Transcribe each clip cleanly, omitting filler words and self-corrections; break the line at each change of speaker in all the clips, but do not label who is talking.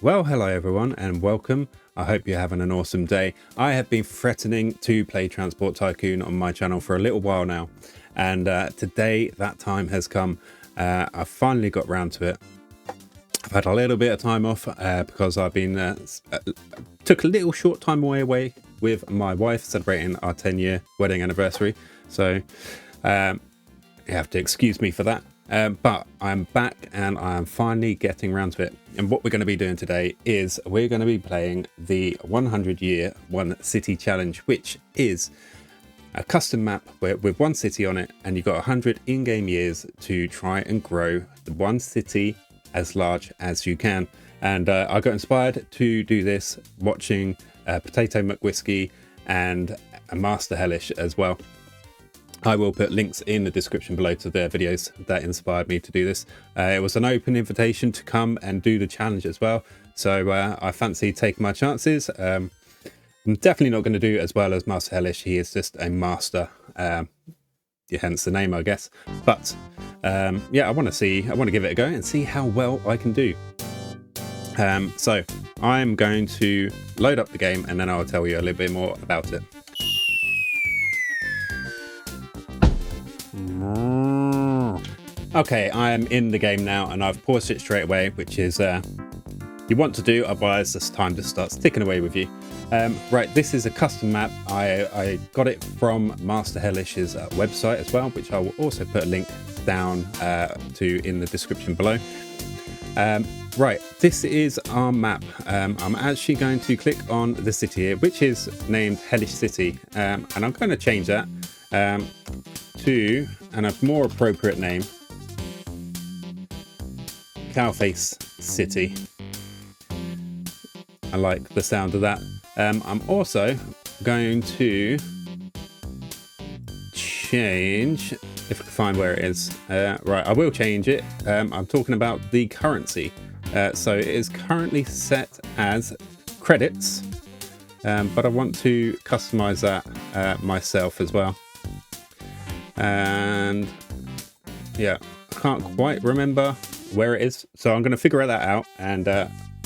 Well, hello everyone and welcome. I hope you're having an awesome day. I have been threatening to play Transport Tycoon on my channel for a little while now, and today that time has come. I finally got round to it. I've had a little bit of time off because I've been took a little short time away with my wife celebrating our 10-year wedding anniversary, so you have to excuse me for that. But I'm back and I'm finally getting around to it. And what we're going to be doing today is we're going to be playing the 100-year One City Challenge, which is a custom map with one city on it, and you've got 100 in-game years to try and grow the one city as large as you can. And I got inspired to do this watching PotatoMcWhiskey and Master Hellish as well. I will put links in the description below to their videos that inspired me to do this. It was an open invitation to come and do the challenge as well, so I fancy taking my chances. I'm definitely not going to do as well as Master Hellish. He is just a master, hence the name, I guess. But yeah, I want to give it a go and see how well I can do. So I'm going to load up the game and then I'll tell you a little bit more about it. Okay, I am in the game now and I've paused it straight away, which is you want to do, otherwise it's time to start sticking away with you. Right, this is a custom map. I got it from Master Hellish's website as well, which I will also put a link down to in the description below. Right, this is our map. I'm actually going to click on the city here, which is named Hellish City, and I'm going to change that to a more appropriate name, CowFace City. I like the sound of that. I'm also going to change, if I can find where it is. Right, I will change it. I'm talking about the currency. So it is currently set as credits, but I want to customize that myself as well. And yeah, I can't quite remember where it is, so I'm going to figure that out, and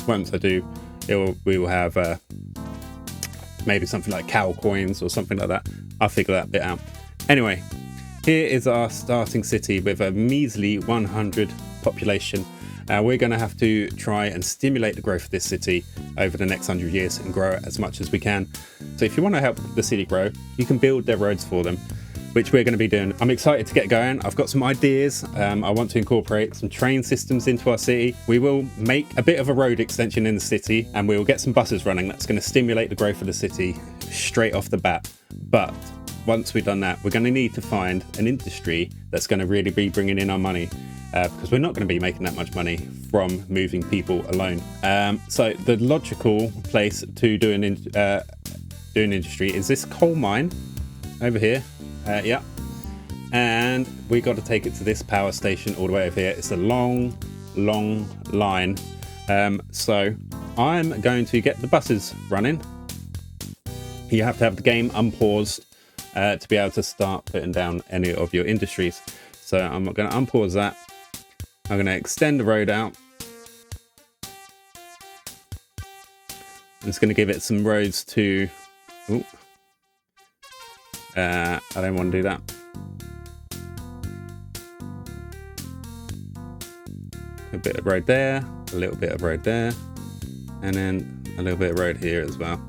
once I do, we will have maybe something like cow coins or something like that. I'll figure that bit out. Anyway, here is our starting city with a measly 100 population. We're going to have to try and stimulate the growth of this city over the next 100 years and grow it as much as we can. So if you want to help the city grow, you can build their roads for them, which we're going to be doing. I'm excited to get going. I've got some ideas. I want to incorporate some train systems into our city. We will make a bit of a road extension in the city, and we will get some buses running. That's going to stimulate the growth of the city straight off the bat. But once we've done that, we're going to need to find an industry that's going to really be bringing in our money, because we're not going to be making that much money from moving people alone. So the logical place to do an industry is this coal mine over here. Yeah, and we got to take it to this power station all the way over here. It's a long line. So I'm going to get the buses running. You have to have the game unpaused to be able to start putting down any of your industries. So I'm going to unpause that. I'm going to extend the road out. I'm just going to give it some roads to... Ooh. I don't want to do that. A bit of road there, a little bit of road there, and then a little bit of road here as well.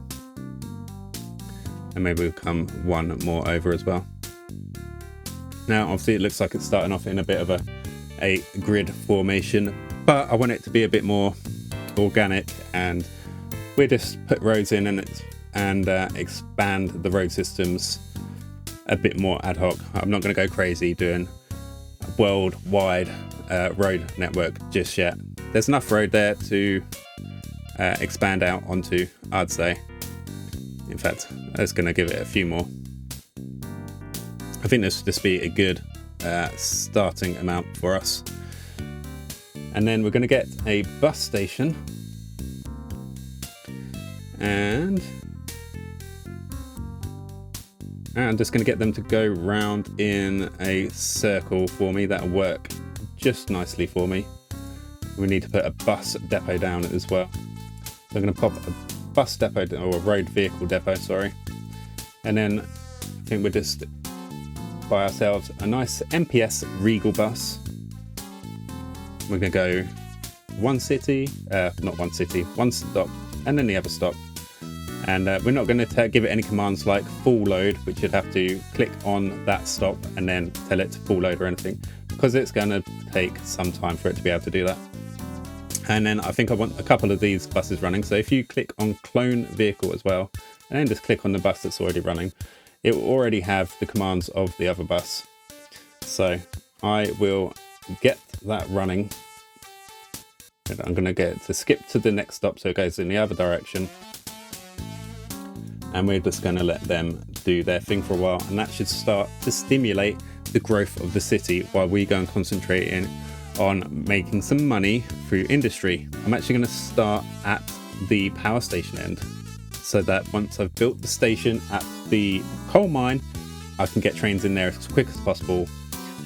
And maybe we'll come one more over as well. Now, obviously, it looks like it's starting off in a bit of a grid formation, but I want it to be a bit more organic, and we just put roads in and expand the road systems a bit more ad hoc. I'm not going to go crazy doing a worldwide road network just yet. There's enough road there to expand out onto, I'd say. In fact, I'm just going to give it a few more. I think this would just be a good starting amount for us. And then we're going to get a bus station, and I'm just going to get them to go round in a circle for me. That'll work just nicely for me. We need to put a bus depot down as well. So I'm going to pop a bus depot, or a road vehicle depot, sorry. And then I think we'll just buy ourselves a nice MPS Regal bus. We're going to go one city, not one city, one stop, and then the other stop. And we're not going to give it any commands like full load, which you'd have to click on that stop and then tell it to full load or anything, because it's going to take some time for it to be able to do that. And then I think I want a couple of these buses running. So if you click on clone vehicle as well, and then just click on the bus that's already running, it will already have the commands of the other bus. So I will get that running. And I'm going to get to skip to the next stop so it goes in the other direction. And we're just going to let them do their thing for a while, and that should start to stimulate the growth of the city while we go and concentrate on making some money through industry. I'm actually going to start at the power station end, so that once I've built the station at the coal mine, I can get trains in there as quick as possible,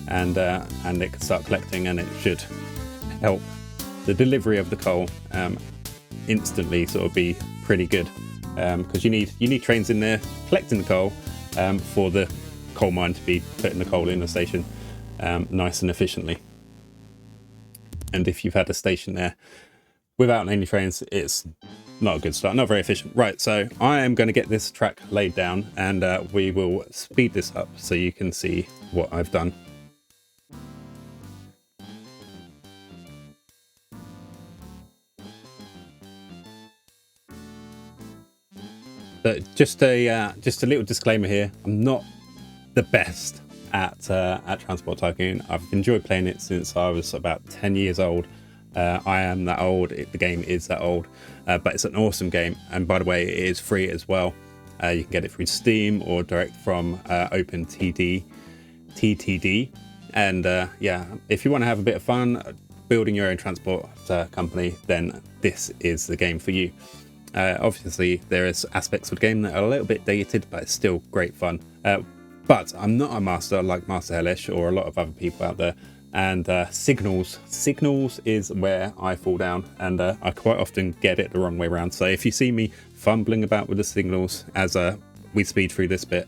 and it can start collecting, and it should help the delivery of the coal instantly sort of be pretty good. Because you need trains in there collecting the coal for the coal mine to be putting the coal in the station nice and efficiently. And if you've had a station there without any trains, it's not a good start, not very efficient. Right, so I am going to get this track laid down, and we will speed this up so you can see what I've done. But just a little disclaimer here: I'm not the best at Transport Tycoon. I've enjoyed playing it since I was about 10 years old. I am that old. The game is that old, but it's an awesome game. And by the way, it is free as well. You can get it through Steam or direct from OpenTTD. And yeah, if you want to have a bit of fun building your own transport company, then this is the game for you. Obviously, there is aspects of the game that are a little bit dated, but it's still great fun. But I'm not a master like Master Hellish or a lot of other people out there. And signals is where I fall down, and I quite often get it the wrong way around. So if you see me fumbling about with the signals as we speed through this bit,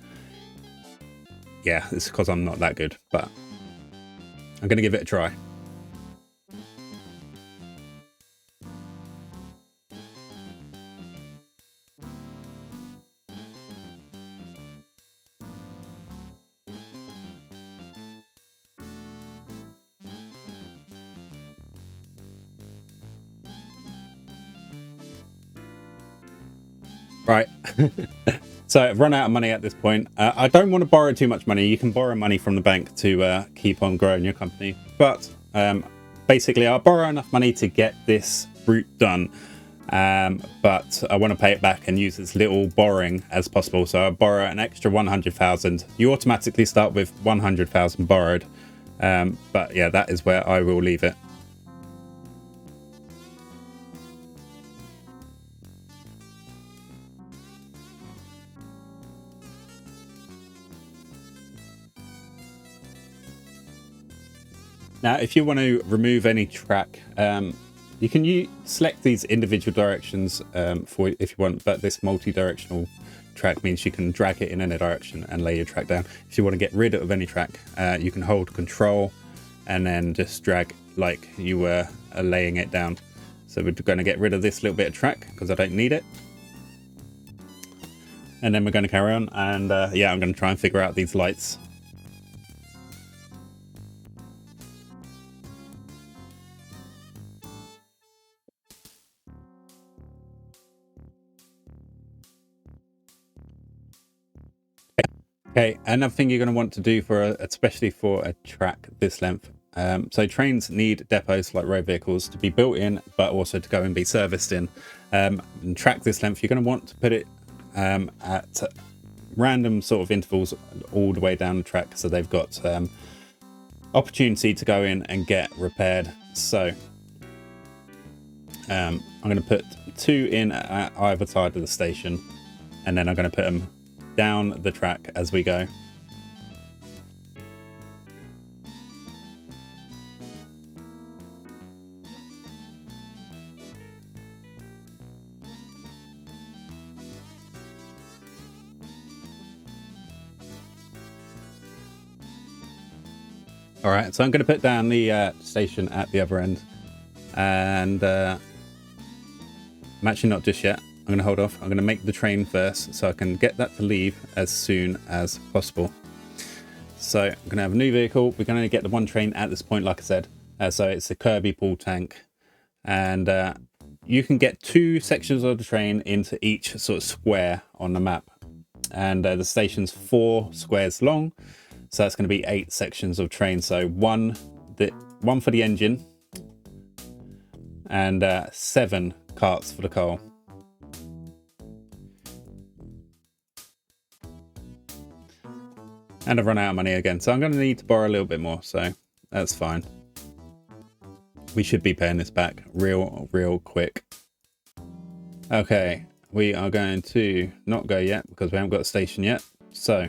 yeah, it's because I'm not that good. But I'm going to give it a try. Right, so I've run out of money at this point. I don't want to borrow too much money. You can borrow money from the bank to keep on growing your company. But basically, I'll borrow enough money to get this route done. But I want to pay it back and use as little borrowing as possible. So I'll borrow an extra 100,000. You automatically start with 100,000 borrowed. But yeah, that is where I will leave it. Now, if you want to remove any track, you can select these individual directions for if you want, but this multi-directional track means you can drag it in any direction and lay your track down. If you want to get rid of any track, you can hold Control and then just drag like you were laying it down. So we're going to get rid of this little bit of track because I don't need it. And then we're going to carry on, and yeah, I'm going to try and figure out these lights. Okay, another thing you're going to want to do especially for a track this length. So trains need depots like road vehicles to be built in, but also to go and be serviced in. And track this length, you're going to want to put it at random sort of intervals all the way down the track, so they've got opportunity to go in and get repaired. So I'm going to put 2 in at either side of the station, and then I'm going to put them down the track as we go. All right, so I'm going to put down the station at the other end, and I'm actually not just yet. I'm going to hold off. I'm going to make the train first so I can get that to leave as soon as possible. So I'm going to have a new vehicle. We're going to get the one train at this point, like I said. So it's the Kirby Pool Tank, and you can get 2 sections of the train into each sort of square on the map, and the station's 4 squares long. So that's going to be 8 sections of train. So one for the engine, and 7 carts for the coal. And I've run out of money again, so I'm going to need to borrow a little bit more, so that's fine. We should be paying this back real quick. Okay, we are going to not go yet because we haven't got a station yet. So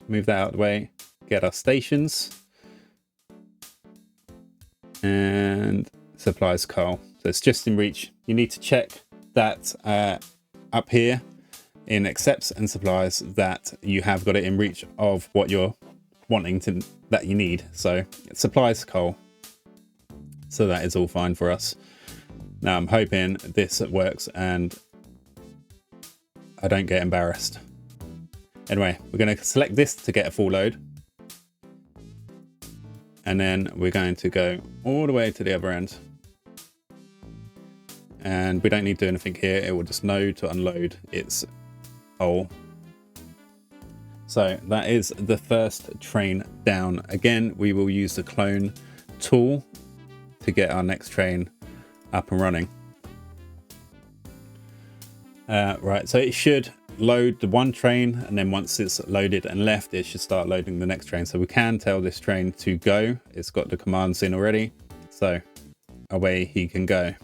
move that out of the way, get our stations, and supplies coal. So it's just in reach. You need to check that up here in accepts and supplies that you have got it in reach of what you're wanting to, that you need. So it supplies coal. So that is all fine for us. Now I'm hoping this works and I don't get embarrassed. Anyway, we're going to select this to get a full load. And then we're going to go all the way to the other end. And we don't need to do anything here. It will just know to unload its coal. So that is the first train down. Again, we will use the clone tool to get our next train up and running. Right, so it should load the one train, and then once it's loaded and left, it should start loading the next train. So we can tell this train to go. It's got the commands in already, so away he can go.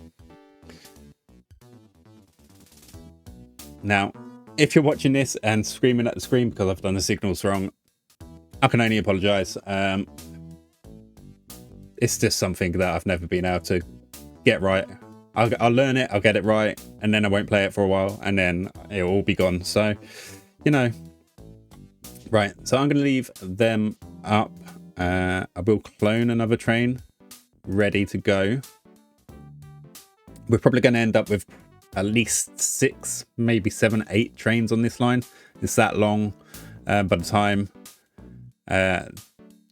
Now, if you're watching this and screaming at the screen because I've done the signals wrong, I can only apologize. It's just something that I've never been able to get right. I'll learn it, I'll get it right, and then I won't play it for a while, and then it'll all be gone. So, you know. Right, so I'm going to leave them up. I will clone another train ready to go. We're probably going to end up with at least 6, maybe 7, 8 trains on this line. It's that long by the time that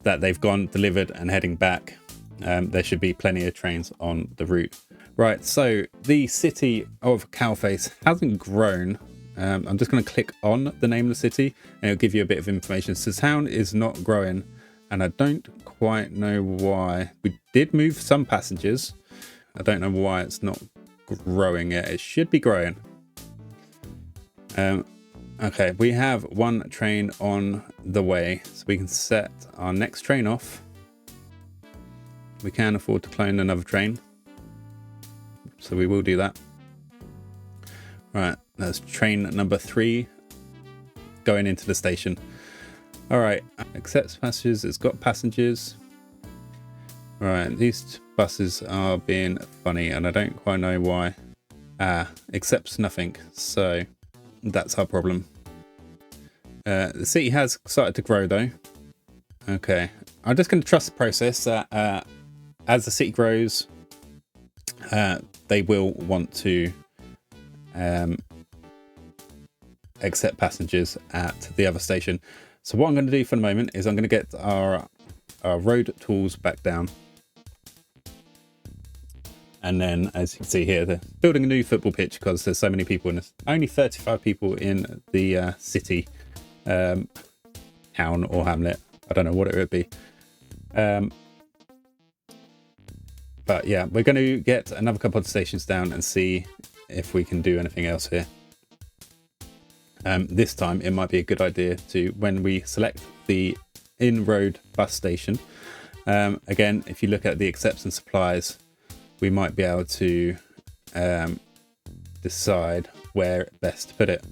they've gone, delivered, and heading back. There should be plenty of trains on the route. Right, so the city of CowFace hasn't grown. I'm just going to click on the name of the city and it'll give you a bit of information. So the town is not growing, and I don't quite know why. We did move some passengers. I don't know why it's not growing yet. It should be growing. Okay, we have 1 train on the way, so we can set our next train off. We can afford to clone another train, so we will do that. Right, that's train number 3 going into the station. All right, accepts passengers. It's got passengers. All right, these buses are being funny, and I don't quite know why. Accepts nothing, so that's our problem. The city has started to grow though. Okay, I'm just going to trust the process that as the city grows, they will want to accept passengers at the other station. So what I'm going to do for the moment is I'm going to get our road tools back down. And then, as you can see here, they're building a new football pitch because there's so many people in this. Only 35 people in the city, town or hamlet. I don't know what it would be. But yeah, we're going to get another couple of stations down and see if we can do anything else here. This time it might be a good idea to, when we select the in-road bus station, again, if you look at the accepts and supplies, we might be able to decide where best to put it.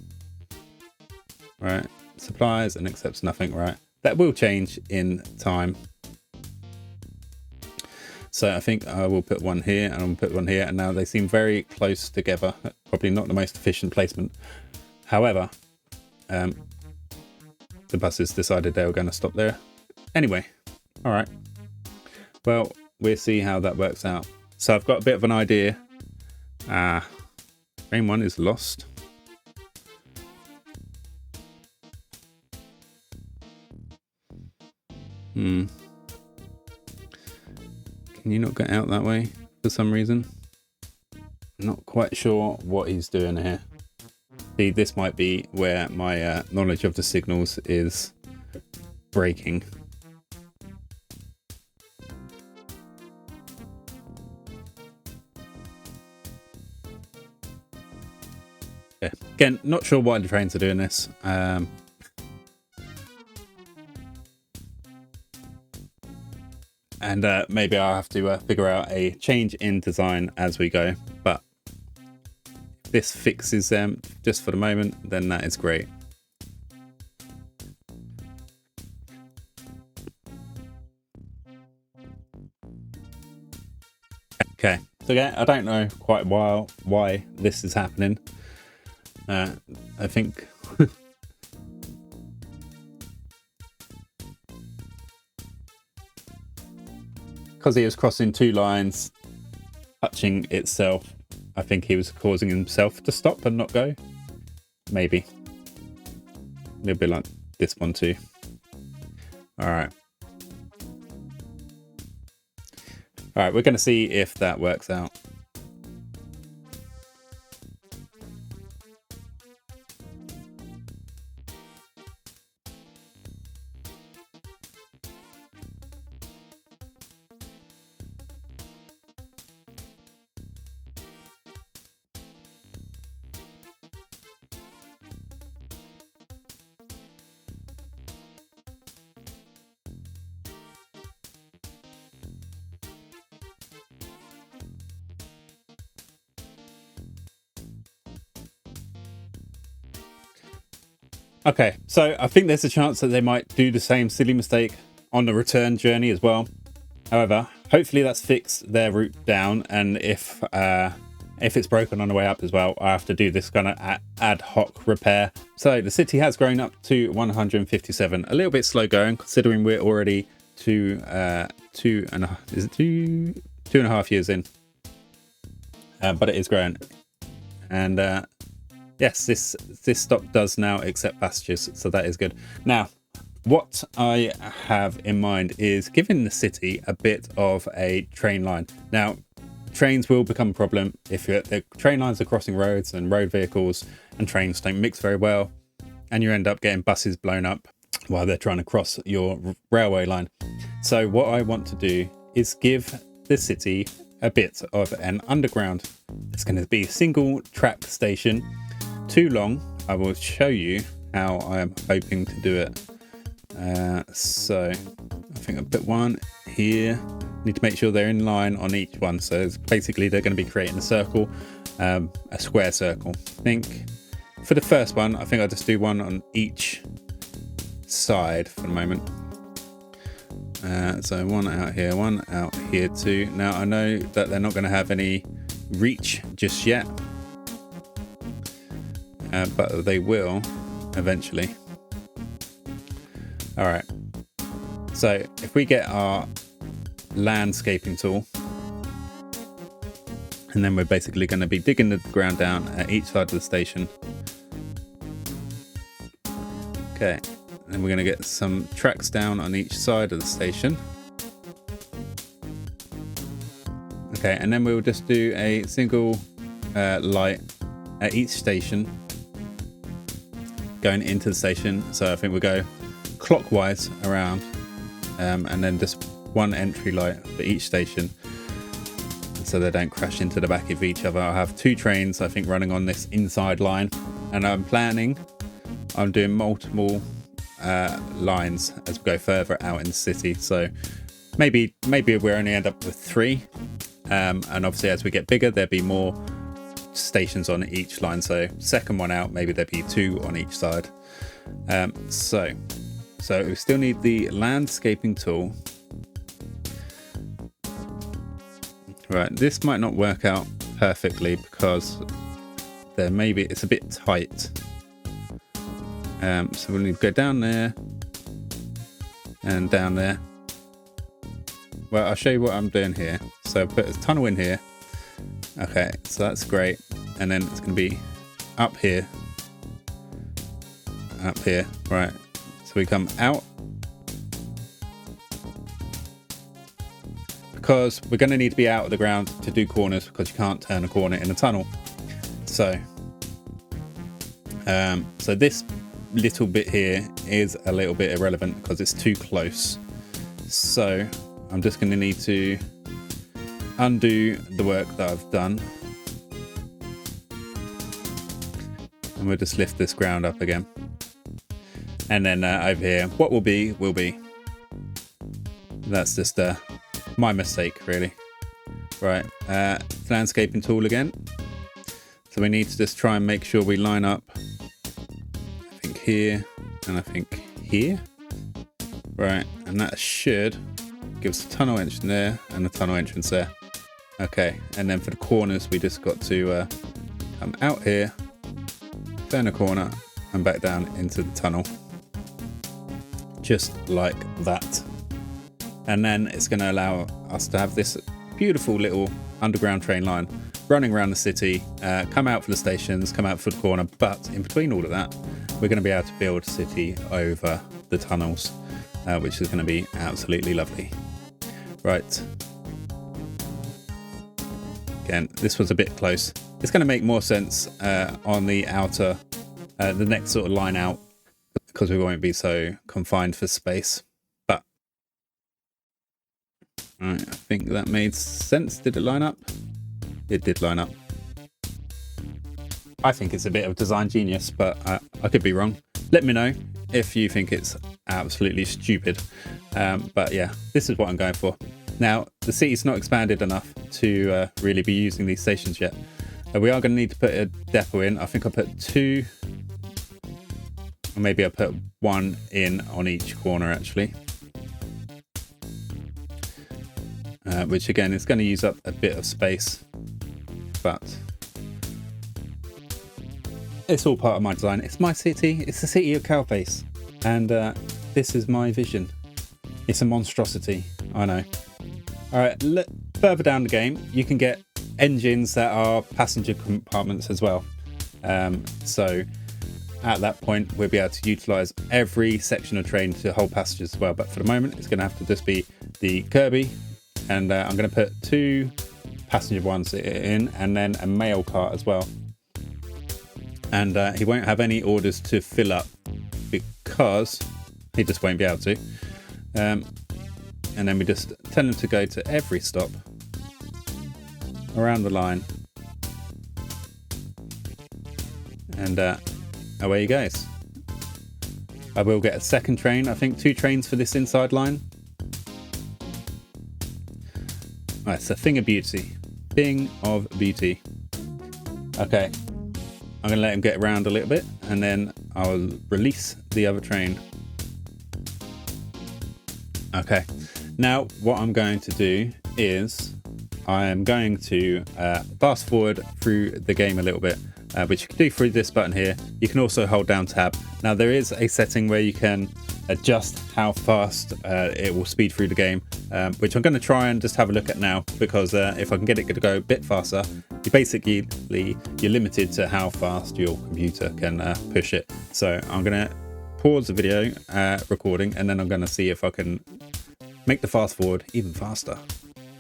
Right, supplies and accepts nothing, right? That will change in time. So I think I will put one here and I'll put one here, and now they seem very close together. Probably not the most efficient placement. However, the buses decided they were going to stop there. Anyway, all right. Well, we'll see how that works out. So I've got a bit of an idea. Train 1 is lost. Can you not get out that way for some reason? Not quite sure what he's doing here. See, this might be where my knowledge of the signals is breaking. Yeah. Again, not sure why the trains are doing this. And maybe I'll have to figure out a change in design as we go. But if this fixes them just for the moment, then that is great. Okay, so again, I don't know quite why this is happening. I think because he was crossing two lines, touching itself, I think he was causing himself to stop and not go. Maybe. A little bit like this one too. All right. All right, we're going to see if that works out. Okay, so I think there's a chance that they might do the same silly mistake on the return journey as well. However, hopefully that's fixed their route down, and if it's broken on the way up as well, I have to do this kind of ad hoc repair. So the city has grown up to 157. A little bit slow going, considering we're already two and a half years in. But it is growing, and yes, this stop does now accept passengers, so that is good. Now, what I have in mind is giving the city a bit of a train line. Now, trains will become a problem if the train lines are crossing roads, and road vehicles and trains don't mix very well, and you end up getting buses blown up while they're trying to cross your railway line. So what I want to do is give the city a bit of an underground. It's going to be a single track station. Too long. I will show you how I am hoping to do it. So I think I'll put one here. Need to make sure they're in line on each one. So it's basically they're going to be creating a circle, a square circle. I think for the first one, I think I'll just do one on each side for the moment. So one out here too. Now I know that they're not going to have any reach just yet. But they will eventually. All right. So if we get our landscaping tool, and then we're basically going to be digging the ground down at each side of the station. Okay. And we're going to get some tracks down on each side of the station. Okay. And then we'll just do a single light at each station going into the station. So I think we'll go clockwise around, and then just one entry light for each station, so they don't crash into the back of each other. I'll have two trains, I think, running on this inside line, and I'm doing multiple lines as we go further out in the city. So maybe we only end up with three, and obviously as we get bigger there'll be more stations on each line. So second one out, maybe there'd be two on each side. So we still need the landscaping tool. Right, this might not work out perfectly because it's a bit tight. So we'll need to go down there and down there. well, I'll show you what I'm doing here. So put a tunnel in here. Okay, so that's great. And then it's going to be up here. Up here, right. So we come out. Because we're going to need to be out of the ground to do corners, because you can't turn a corner in a tunnel. So, so this little bit here is a little bit irrelevant because it's too close. So I'm just going to need to undo the work that I've done. And we'll just lift this ground up again. And then over here, what will be, will be. That's just my mistake, really. Right, landscaping tool again. So we need to just try and make sure we line up, I think here, and I think here. Right, and that should give us a tunnel entrance there, and a tunnel entrance there. Okay, and then for the corners, we just got to come out here, turn a corner, and back down into the tunnel. Just like that. And then it's going to allow us to have this beautiful little underground train line running around the city, come out for the stations, come out for the corner, but in between all of that, we're going to be able to build a city over the tunnels, which is going to be absolutely lovely. Right. Again, this was a bit close. It's going to make more sense on the outer, the next sort of line out, because we won't be so confined for space. But right, I think that made sense. Did it line up? It did line up. I think it's a bit of design genius, but I could be wrong. Let me know if you think it's absolutely stupid. But yeah, this is what I'm going for. Now, the city's not expanded enough to really be using these stations yet. We are going to need to put a depot in. I think I put 2, or maybe I put 1 in on each corner actually. Which again is going to use up a bit of space, but it's all part of my design. It's my city. It's the city of CowFace, and this is my vision. It's a monstrosity, I know. All right, further down the game, you can get engines that are passenger compartments as well. So at that point, we'll be able to utilize every section of train to hold passengers as well. But for the moment, it's going to have to just be the Kirby. And I'm going to put 2 passenger ones in, and then a mail cart as well. And he won't have any orders to fill up because he just won't be able to. And then we just tell him to go to every stop around the line. And away he goes. I will get a second train. I think 2 trains for this inside line. Right, it's a thing of beauty. Thing of beauty. Okay, I'm going to let him get around a little bit, and then I'll release the other train. Okay, now what I'm going to do is I am going to fast forward through the game a little bit, which you can do through this button here. You can also hold down tab. Now there is a setting where you can adjust how fast it will speed through the game, which I'm going to try and just have a look at now, because if I can get it to go a bit faster, you're limited to how fast your computer can push it. So I'm going to pause the video recording, and then I'm going to see if I can make the fast forward even faster.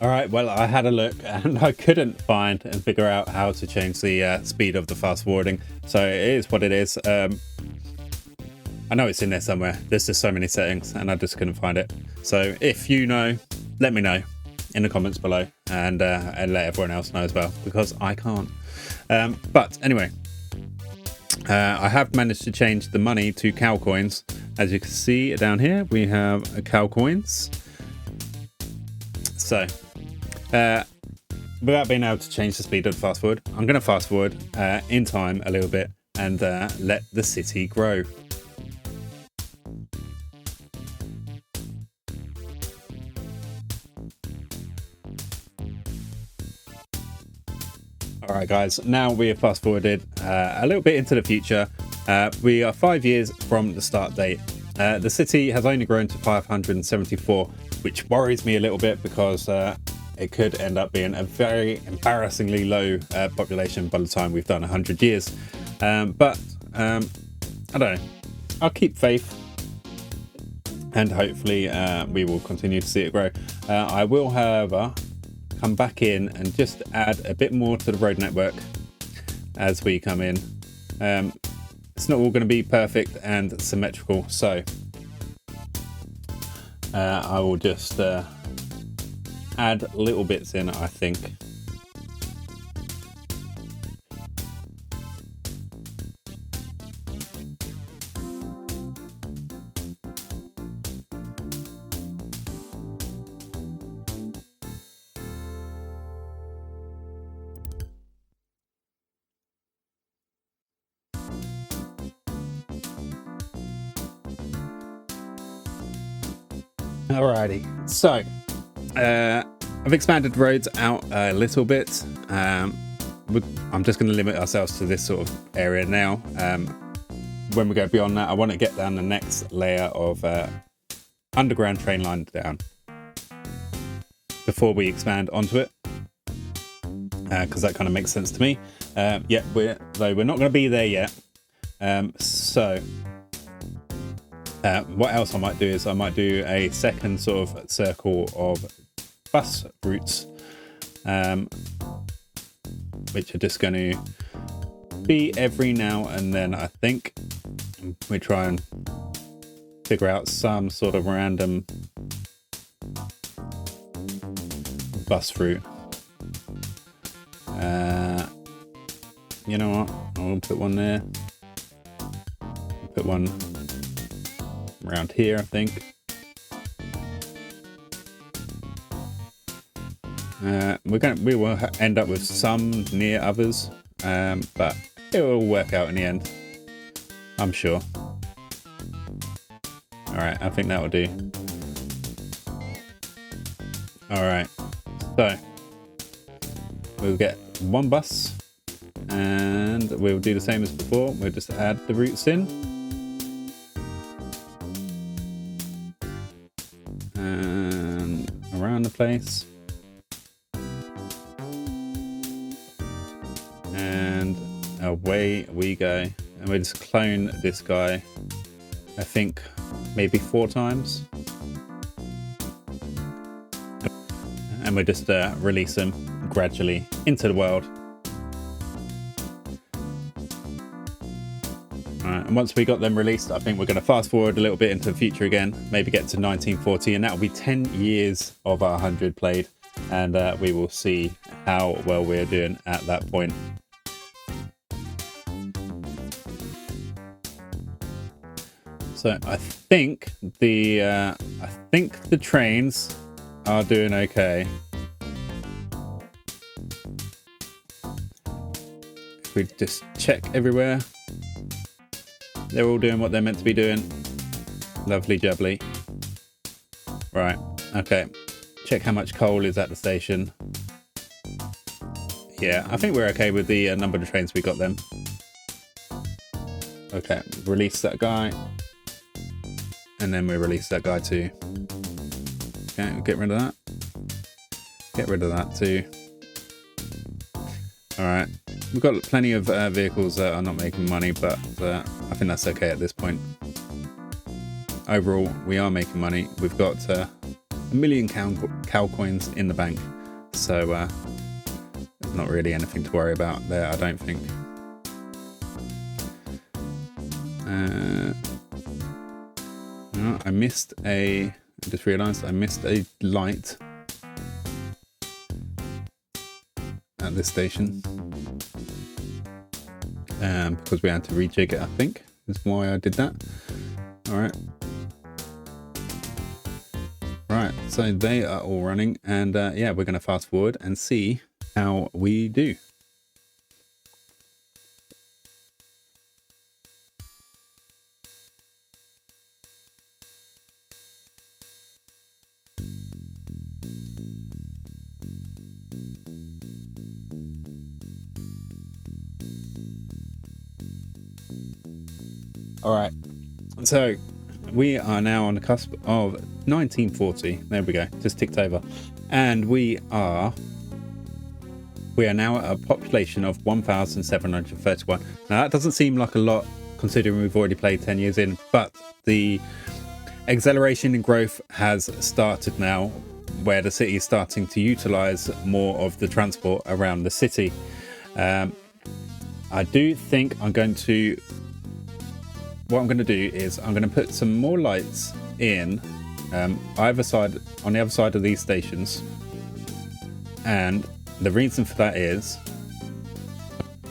All right, well, I had a look and I couldn't find and figure out how to change the speed of the fast forwarding. So it is what it is. I know it's in there somewhere. There's just so many settings and I just couldn't find it. So if you know, let me know in the comments below, and let everyone else know as well, because I can't. But anyway, I have managed to change the money to cow coins. As you can see down here, we have cow coins. So without being able to change the speed of the fast forward, I'm going to fast forward in time a little bit and let the city grow. All right, guys, now we have fast forwarded a little bit into the future. We are 5 years from the start date, The city has only grown to 574, which worries me a little bit because it could end up being a very embarrassingly low population by the time we've done 100 years. But I don't know. I'll keep faith, and hopefully we will continue to see it grow. I will, however, come back in and just add a bit more to the road network as we come in. It's not all going to be perfect and symmetrical, so I will just add little bits in, I think. Alrighty, so I've expanded roads out a little bit. I'm just going to limit ourselves to this sort of area now. When we go beyond that, I want to get down the next layer of underground train line down before we expand onto it, because that kind of makes sense to me. Yeah, we're not going to be there yet. What else I might do is I might do a second sort of circle of bus routes, which are just going to be every now and then. I think we try and figure out some sort of random bus route. You know what? I'll put one there. Put one around here, I think. We will end up with some near others, but it will work out in the end, I'm sure. Alright, I think that will do. Alright, so we'll get one bus and we'll do the same as before. We'll just add the routes in. And around the place. And away we go. And we just clone this guy, I think maybe 4 times. And we just release them gradually into the world. Alright, and once we got them released, I think we're going to fast forward a little bit into the future again, maybe get to 1940, and that'll be 10 years of our 100 played, and we will see how well we're doing at that point. So I think the trains are doing okay. If we just check everywhere, they're all doing what they're meant to be doing. Lovely jubbly. Right, okay. Check how much coal is at the station. Yeah, I think we're okay with the number of trains we got then. Okay, release that guy. And then we release that guy too. Okay, get rid of that. Get rid of that too. Alright, we've got plenty of vehicles that are not making money, but I think that's okay at this point. Overall, we are making money. We've got 1 million cow coins in the bank, so there's not really anything to worry about there, I don't think. No, I just realised I missed a light at this station, because we had to rejig it, I think is why I did that. Alright, so they are all running, and yeah, we're going to fast forward and see how we do. All right, so we are now on the cusp of 1940. There we go, just ticked over. And we are now at a population of 1,731. Now that doesn't seem like a lot considering we've already played 10 years in, but the acceleration in growth has started now, where the city is starting to utilize more of the transport around the city. I do think what I'm going to do is I'm going to put some more lights in on the other side of these stations, and the reason for that is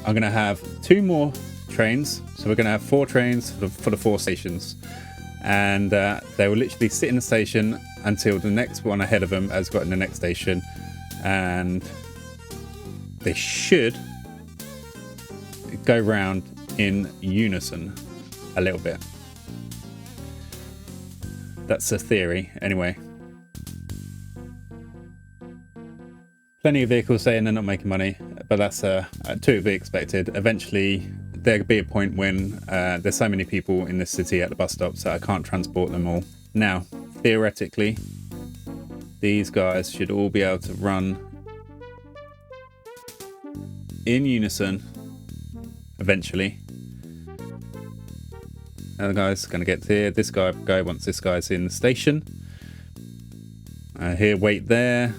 I'm going to have 2 more trains, so we're going to have 4 trains for the 4 stations, and they will literally sit in the station until the next one ahead of them has got in the next station, and they should go round in unison a little bit. That's a theory anyway. Plenty of vehicles saying they're not making money, but that's to be expected. Eventually there'll be a point when there's so many people in this city at the bus stops that I can't transport them all. Now theoretically these guys should all be able to run in unison eventually. Now the guy's going to get here. This guy once this guy's in the station. Here, wait there.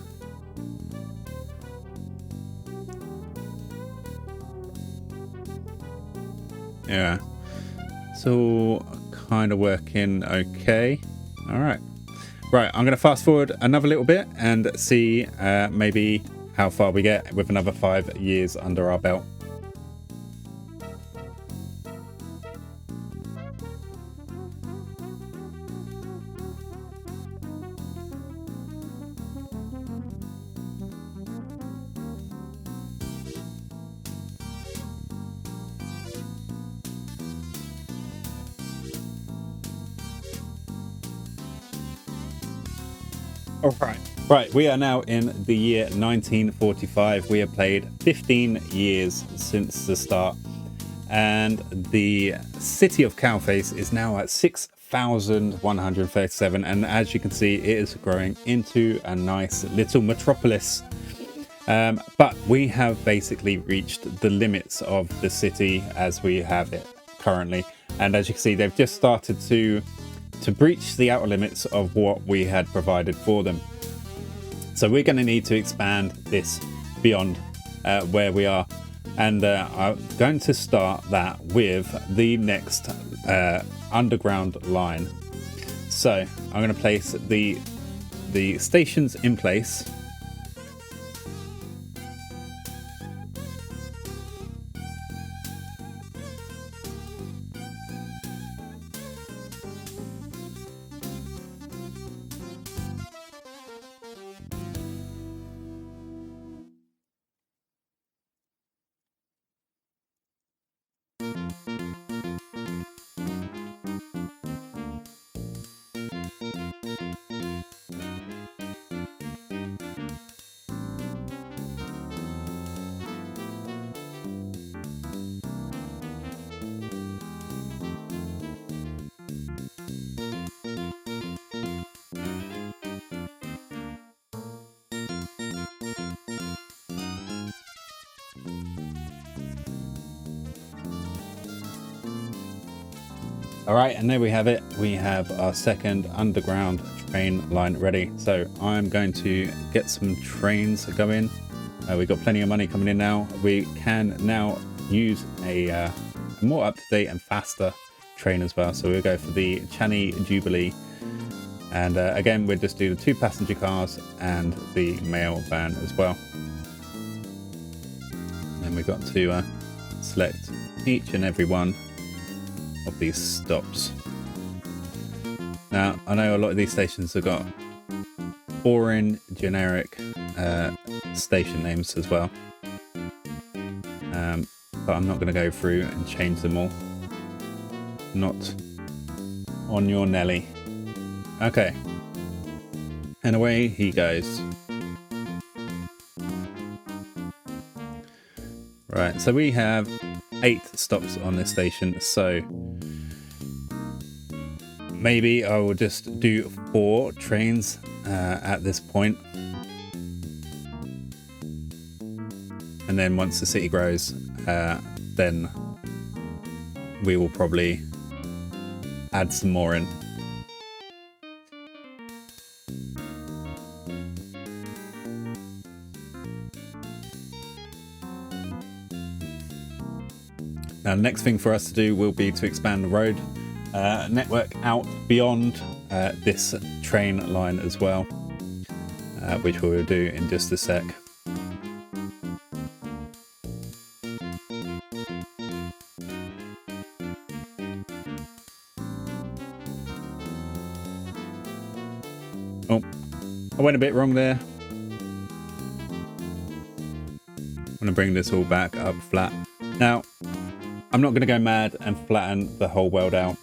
Yeah, it's all kind of working okay. All right. Right, I'm going to fast forward another little bit and see maybe how far we get with another 5 years under our belt. All right, we are now in the year 1945. We have played 15 years since the start, and the city of CowFace is now at 6,137, and as you can see, it is growing into a nice little metropolis. But we have basically reached the limits of the city as we have it currently, and as you can see, they've just started to breach the outer limits of what we had provided for them. So we're going to need to expand this beyond where we are, and I'm going to start that with the next underground line. So I'm going to place the stations in place. All right, and there we have it. We have our second underground train line ready. So I'm going to get some trains going. We've got plenty of money coming in now. We can now use a more up-to-date and faster train as well. So we'll go for the Channy Jubilee. And again, we'll just do the 2 passenger cars and the mail van as well. And then we've got to select each and every one of these stops. Now I know a lot of these stations have got boring generic station names as well, but I'm not going to go through and change them all. Not on your Nelly. Okay, and away he goes. Right, so we have 8 stops on this station, so maybe I will just do 4 trains at this point. And then once the city grows, then we will probably add some more in. Now, the next thing for us to do will be to expand the road network out beyond this train line as well, which we will do in just a sec. Oh, I went a bit wrong there. I'm going to bring this all back up flat. Now, I'm not going to go mad and flatten the whole world out.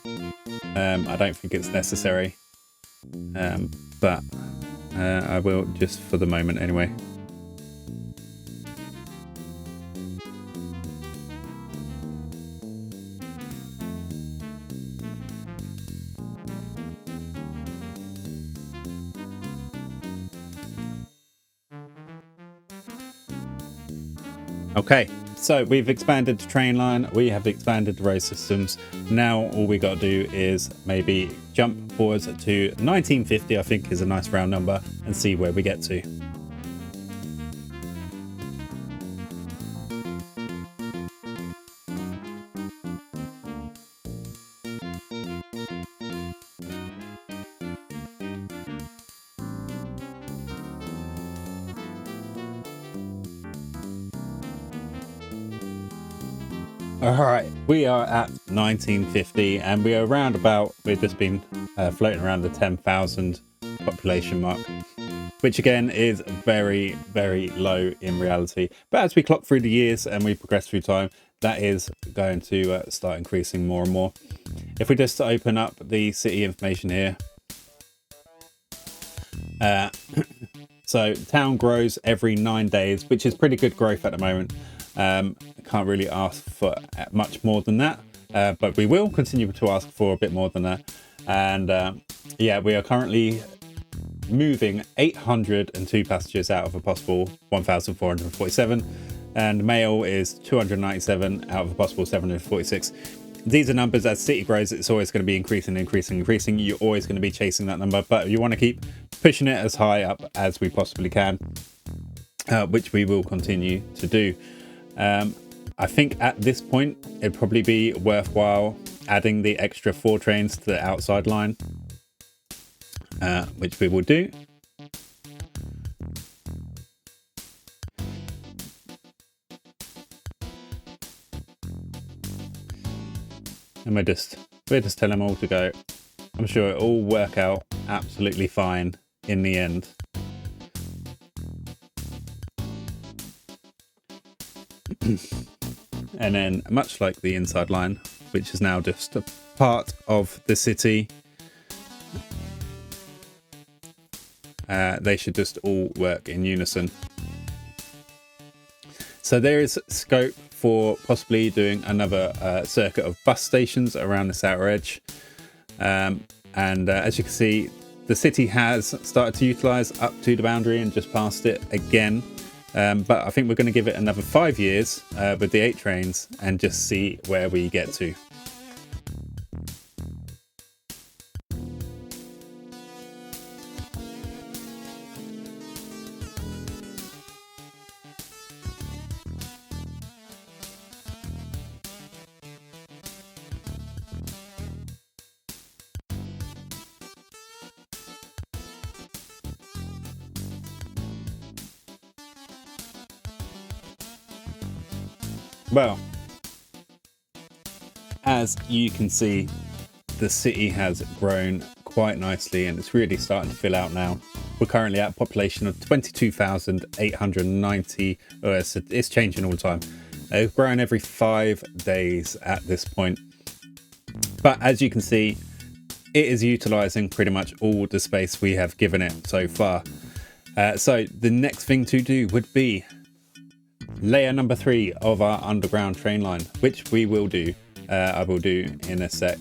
I don't think it's necessary, but I will just for the moment anyway. Okay, so we've expanded the train line, we have expanded the road systems. Now all we got to do is maybe jump forwards to 1950, I think is a nice round number, and see where we get to. Alright, we are at 1950 and we are around about, we've just been floating around the 10,000 population mark, which again is very, very low in reality. But as we clock through the years and we progress through time, that is going to start increasing more and more. If we just open up the city information here. So town grows every 9 days, which is pretty good growth at the moment. Can't really ask for much more than that, but we will continue to ask for a bit more than that. And yeah, we are currently moving 802 passengers out of a possible 1,447, and mail is 297 out of a possible 746. These are numbers as city grows, it's always going to be increasing. You're always going to be chasing that number, but you want to keep pushing it as high up as we possibly can, which we will continue to do. I think at this point it'd probably be worthwhile adding the extra 4 trains to the outside line, which we will do. And we'll just tell them all to go. I'm sure it'll all work out absolutely fine in the end. And then, much like the inside line, which is now just a part of the city, they should just all work in unison. So there is scope for possibly doing another circuit of bus stations around this outer edge. And as you can see, the city has started to utilise up to the boundary and just past it again. But I think we're going to give it another 5 years with the 8 trains and just see where we get to. Well, as you can see, the city has grown quite nicely and it's really starting to fill out now. We're currently at a population of 22,890. It's changing all the time. It's growing every 5 days at this point. But as you can see, it is utilizing pretty much all the space we have given it so far. So the next thing to do would be layer number 3 of our underground train line, which we will do. I will do in a sec.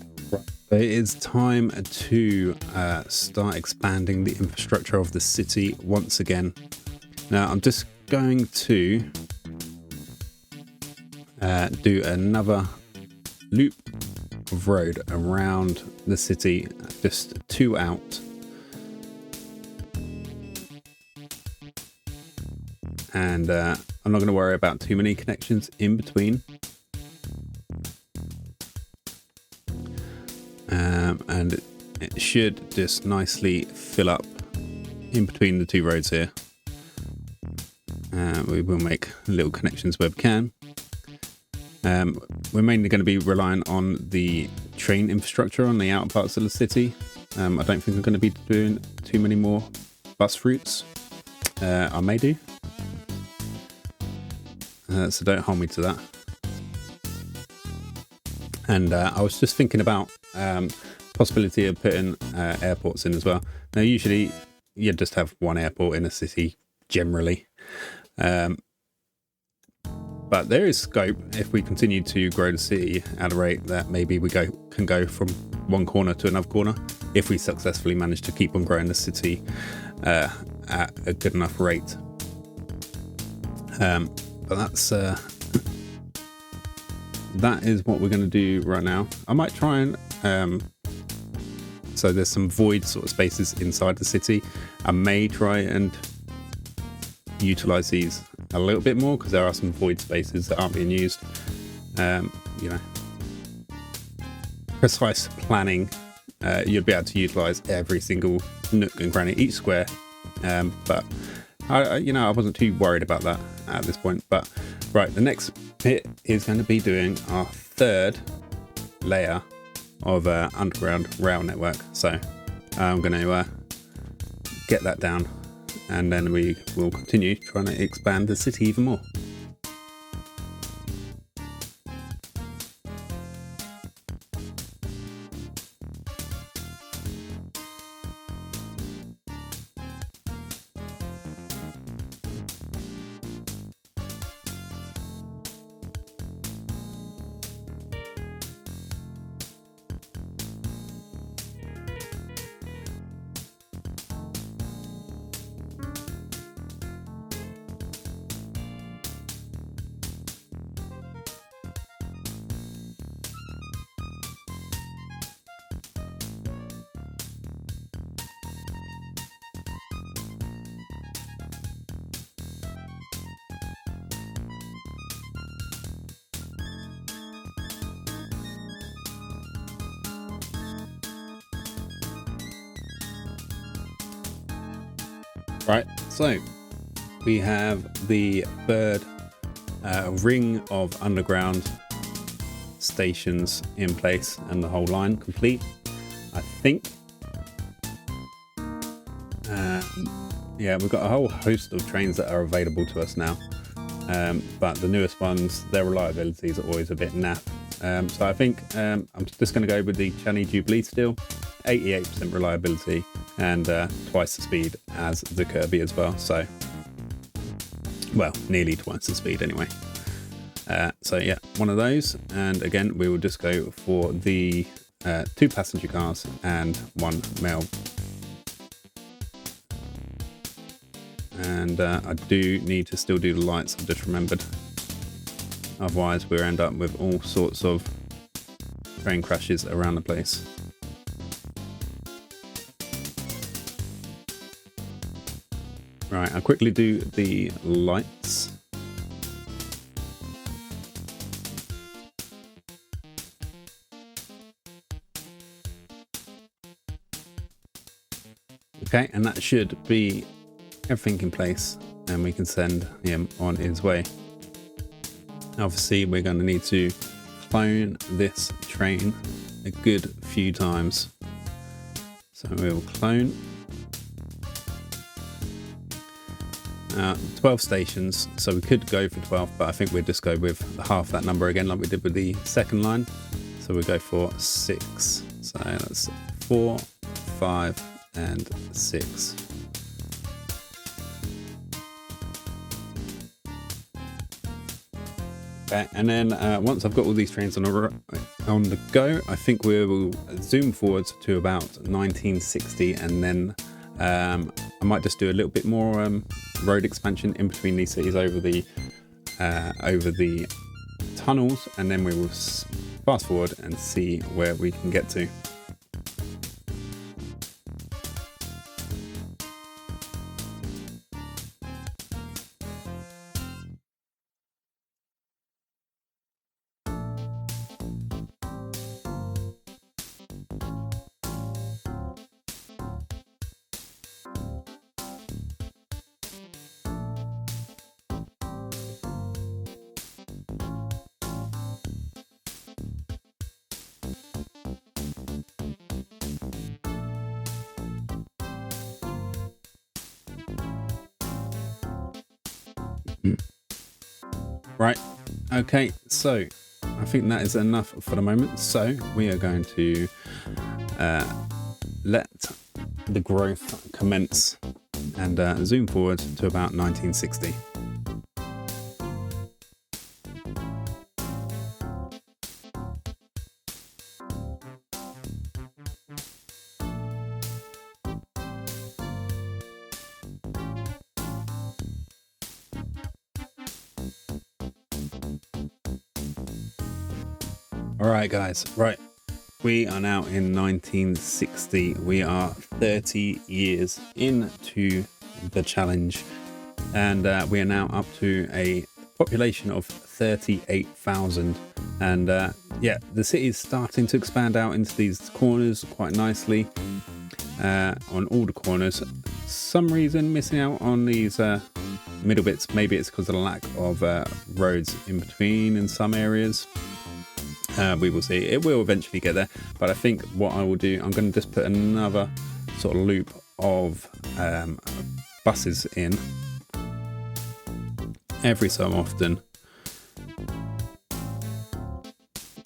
It is time to start expanding the infrastructure of the city once again. Now I'm just going to do another loop of road around the city, just 2 out. And I'm not going to worry about too many connections in between. And it should just nicely fill up in between the 2 roads here. We will make little connections where we can. We're mainly going to be relying on the train infrastructure on the outer parts of the city. I don't think I'm going to be doing too many more bus routes. I may do. So don't hold me to that. And I was just thinking about possibility of putting airports in as well. Now, usually you just have one airport in a city generally. But there is scope if we continue to grow the city at a rate that maybe we can go from one corner to another corner if we successfully manage to keep on growing the city at a good enough rate. But that's that is what we're going to do right now. I might try and so there's some void sort of spaces inside the city. I may try and utilize these a little bit more because there are some void spaces that aren't being used. You know, precise planning, you'd be able to utilize every single nook and cranny, each square. But I wasn't too worried about that at this point. But right, the next bit is going to be doing our 3rd layer of underground rail network. So I'm going to get that down, and then we will continue trying to expand the city even more. Right, so we have the 3rd ring of underground stations in place and the whole line complete, I think. Yeah, we've got a whole host of trains that are available to us now, but the newest ones, their reliability is always a bit naff. So I think I'm just going to go with the Chani Jubilee still, 88% reliability, and twice the speed as the Kirby as well. So, well, nearly twice the speed anyway. So yeah, one of those. And again, we will just go for the 2 passenger cars and 1 mail. And I do need to still do the lights, I've just remembered. Otherwise, we'll end up with all sorts of train crashes around the place. Right, I'll quickly do the lights. Okay, and that should be everything in place, and we can send him on his way. Obviously, we're going to need to clone this train a good few times. So we'll clone 12 stations, so we could go for 12, but I think we'd just go with half that number again like we did with the 2nd line. So we'll go for 6. So that's 4, 5 and 6. Okay, and then once I've got all these trains on the go, I think we will zoom forwards to about 1960, and then I might just do a little bit more road expansion in between these cities over the tunnels, and then we will fast forward and see where we can get to. Right, okay, so I think that is enough for the moment. So we are going to let the growth commence and zoom forward to about 1960. All right, guys, right. We are now in 1960. We are 30 years into the challenge, and we are now up to a population of 38,000. And yeah, the city is starting to expand out into these corners quite nicely on all the corners. Some reason missing out on these middle bits. Maybe it's because of the lack of roads in between in some areas. We will see. It will eventually get there, but I think what I will do, I'm going to just put another sort of loop of buses in every so often,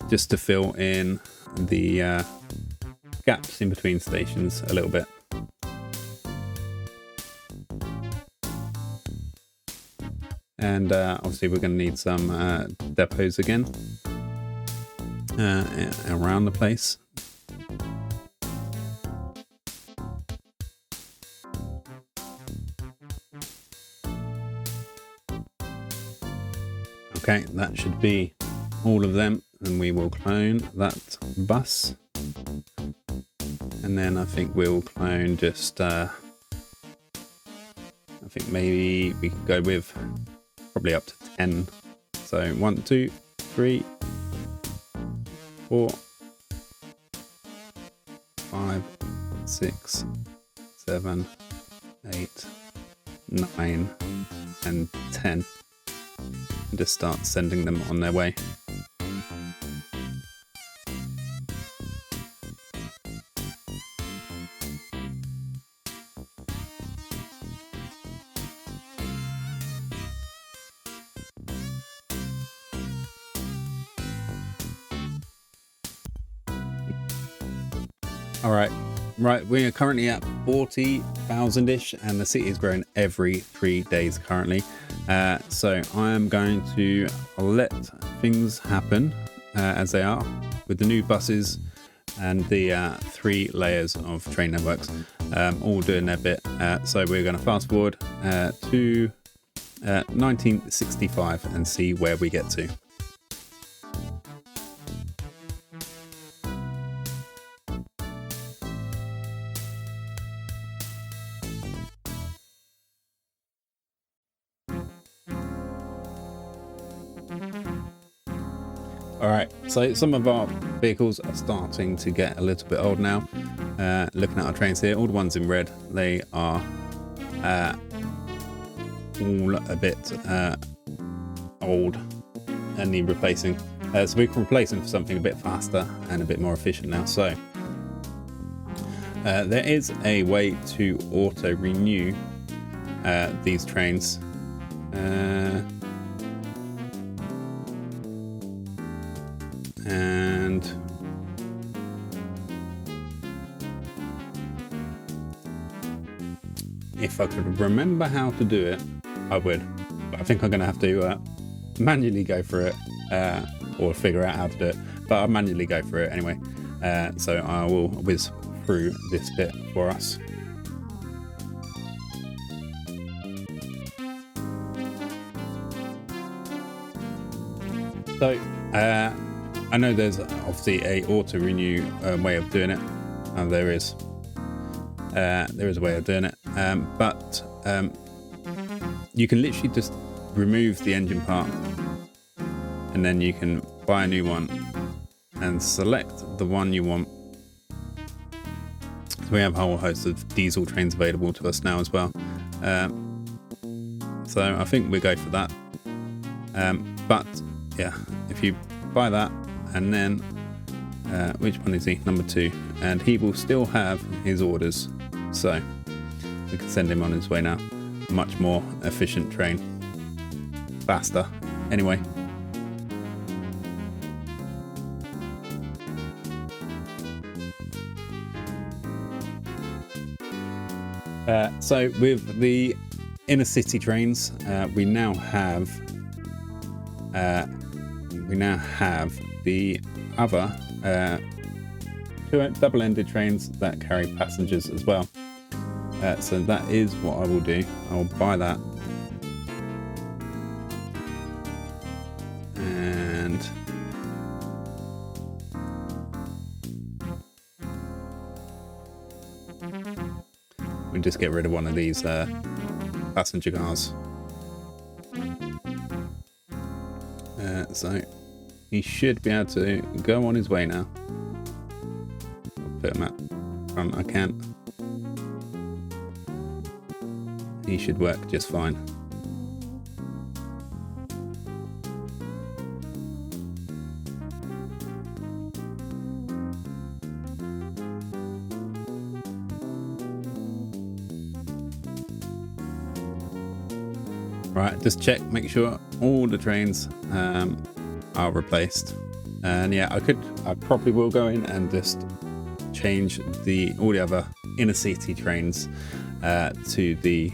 just to fill in the gaps in between stations a little bit. And obviously we're going to need some depots again around the place. Okay, that should be all of them, and we will clone that bus, and then I think we'll clone just I think maybe we could go with probably up to 10. So 1, 2, 3, 4, 5, 6, 7, 8, 9, and 10. And just start sending them on their way. All right, we are currently at 40,000-ish, and the city is growing every 3 days currently. So I am going to let things happen as they are with the new buses and the 3 layers of train networks, all doing their bit. So we're going to fast forward to 1965 and see where we get to. All right, so some of our vehicles are starting to get a little bit old now. Looking at our trains here, all the ones in red, they are all a bit old and need replacing. So we can replace them for something a bit faster and a bit more efficient now. So there is a way to auto renew these trains. And if I could remember how to do it, I would. But I think I'm going to have to manually go for it or figure out how to do it, but I'll manually go through it anyway. So I will whiz through this bit for us. So I know there's obviously a auto renew way of doing it. There is a way of doing it, but you can literally just remove the engine part, and then you can buy a new one and select the one you want. So we have a whole host of diesel trains available to us now as well. So I think we go for that. But yeah, if you buy that, and then which one is he? Number 2, and he will still have his orders, so we can send him on his way now. Much more efficient train, faster. Anyway, so with the inner city trains, we now have the other two double-ended trains that carry passengers as well. So that is what I will do. I'll buy that, and we'll just get rid of one of these passenger cars. So he should be able to go on his way now. I'll put him up front. I can't. He should work just fine. Right, just check, make sure all the trains are replaced. And yeah, I probably will go in and just change all the other inner city trains to the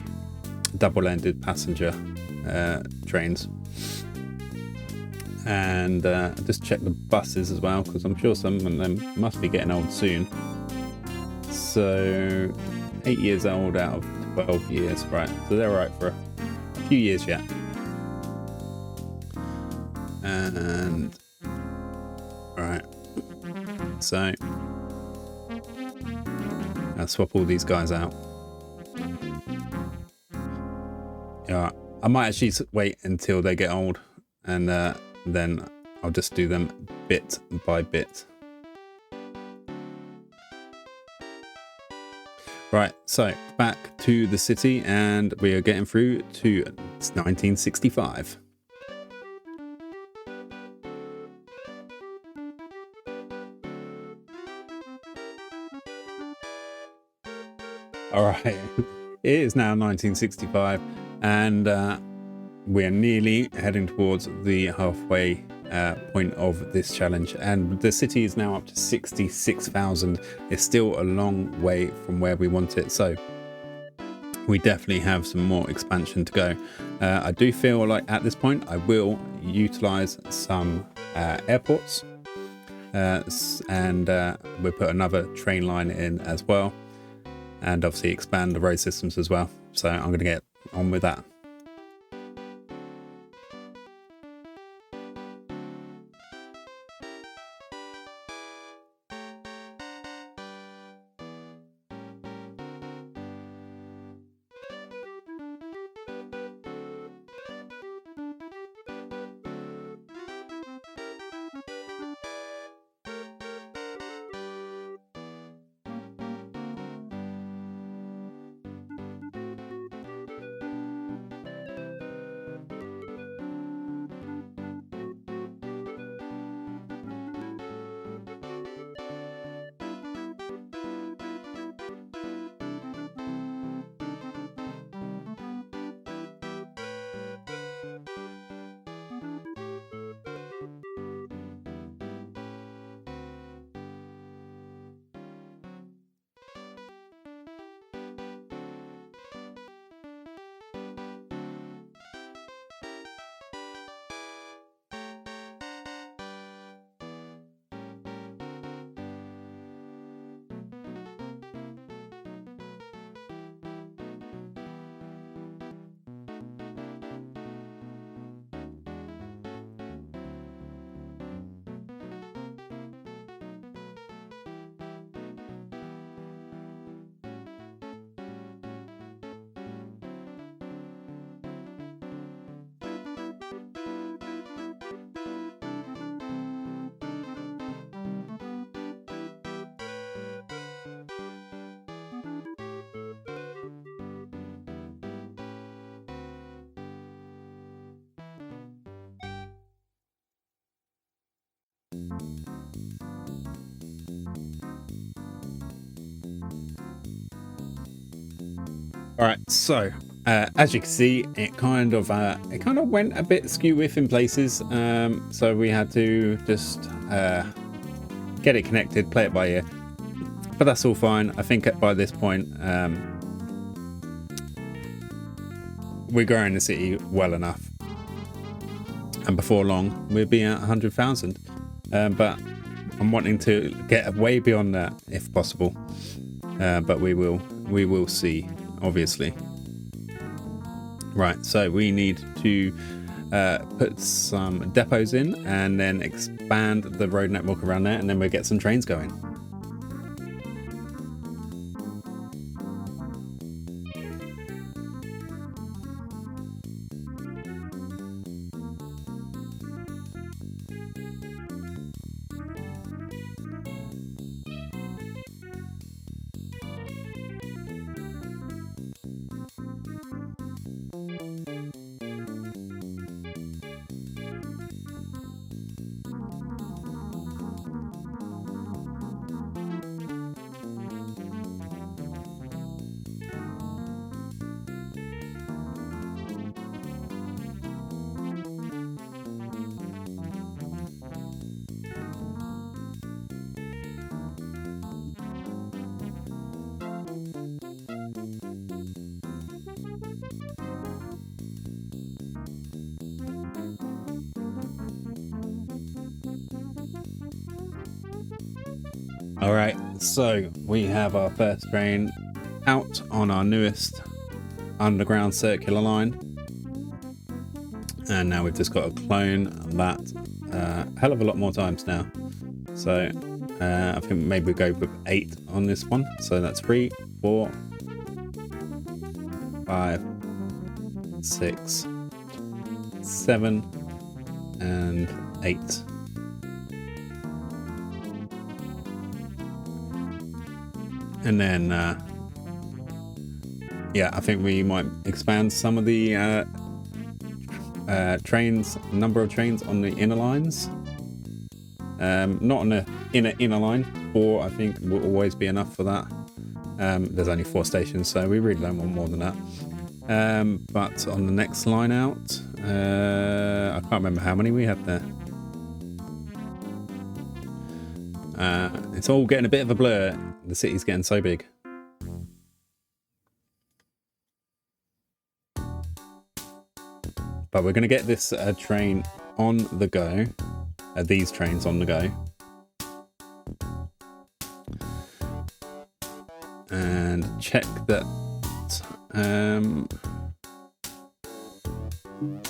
double-ended passenger trains, and just check the buses as well, because I'm sure some of them must be getting old soon. So 8 years old out of 12 years, right? So they're right for a few years yet. And right, so I'll swap all these guys out. Yeah, I might actually wait until they get old, and then I'll just do them bit by bit. Right, so back to the city, and we are getting through to 1965. All right, it is now 1965, and we are nearly heading towards the halfway point of this challenge, and the city is now up to 66,000. It's still a long way from where we want it, so we definitely have some more expansion to go. I do feel like at this point I will utilize some airports, and we'll put another train line in as well, and obviously expand the road systems as well. So I'm going to get on with that. All right, so as you can see, it kind of went a bit skew-whiff in places. So we had to just get it connected, play it by ear. But that's all fine. I think by this point, we're growing the city well enough, and before long we'll be at 100,000. But I'm wanting to get way beyond that if possible. But we will see, obviously. Right, so we need to put some depots in and then expand the road network around there, and then we'll get some trains going. All right, so we have our first train out on our newest underground circular line, and now we've just got to clone that a hell of a lot more times now. So I think maybe we go with 8 on this one. So that's 3, 4, 5, 6, 7, and 8. And then, yeah, I think we might expand some of the number of trains on the inner lines. Not on the inner line. 4, I think, will always be enough for that. There's only 4 stations, so we really don't want more than that. But on the next line out, I can't remember how many we had there. It's all getting a bit of a blur. The city's getting so big. But we're going to get this train on the go. These trains on the go. And check that. I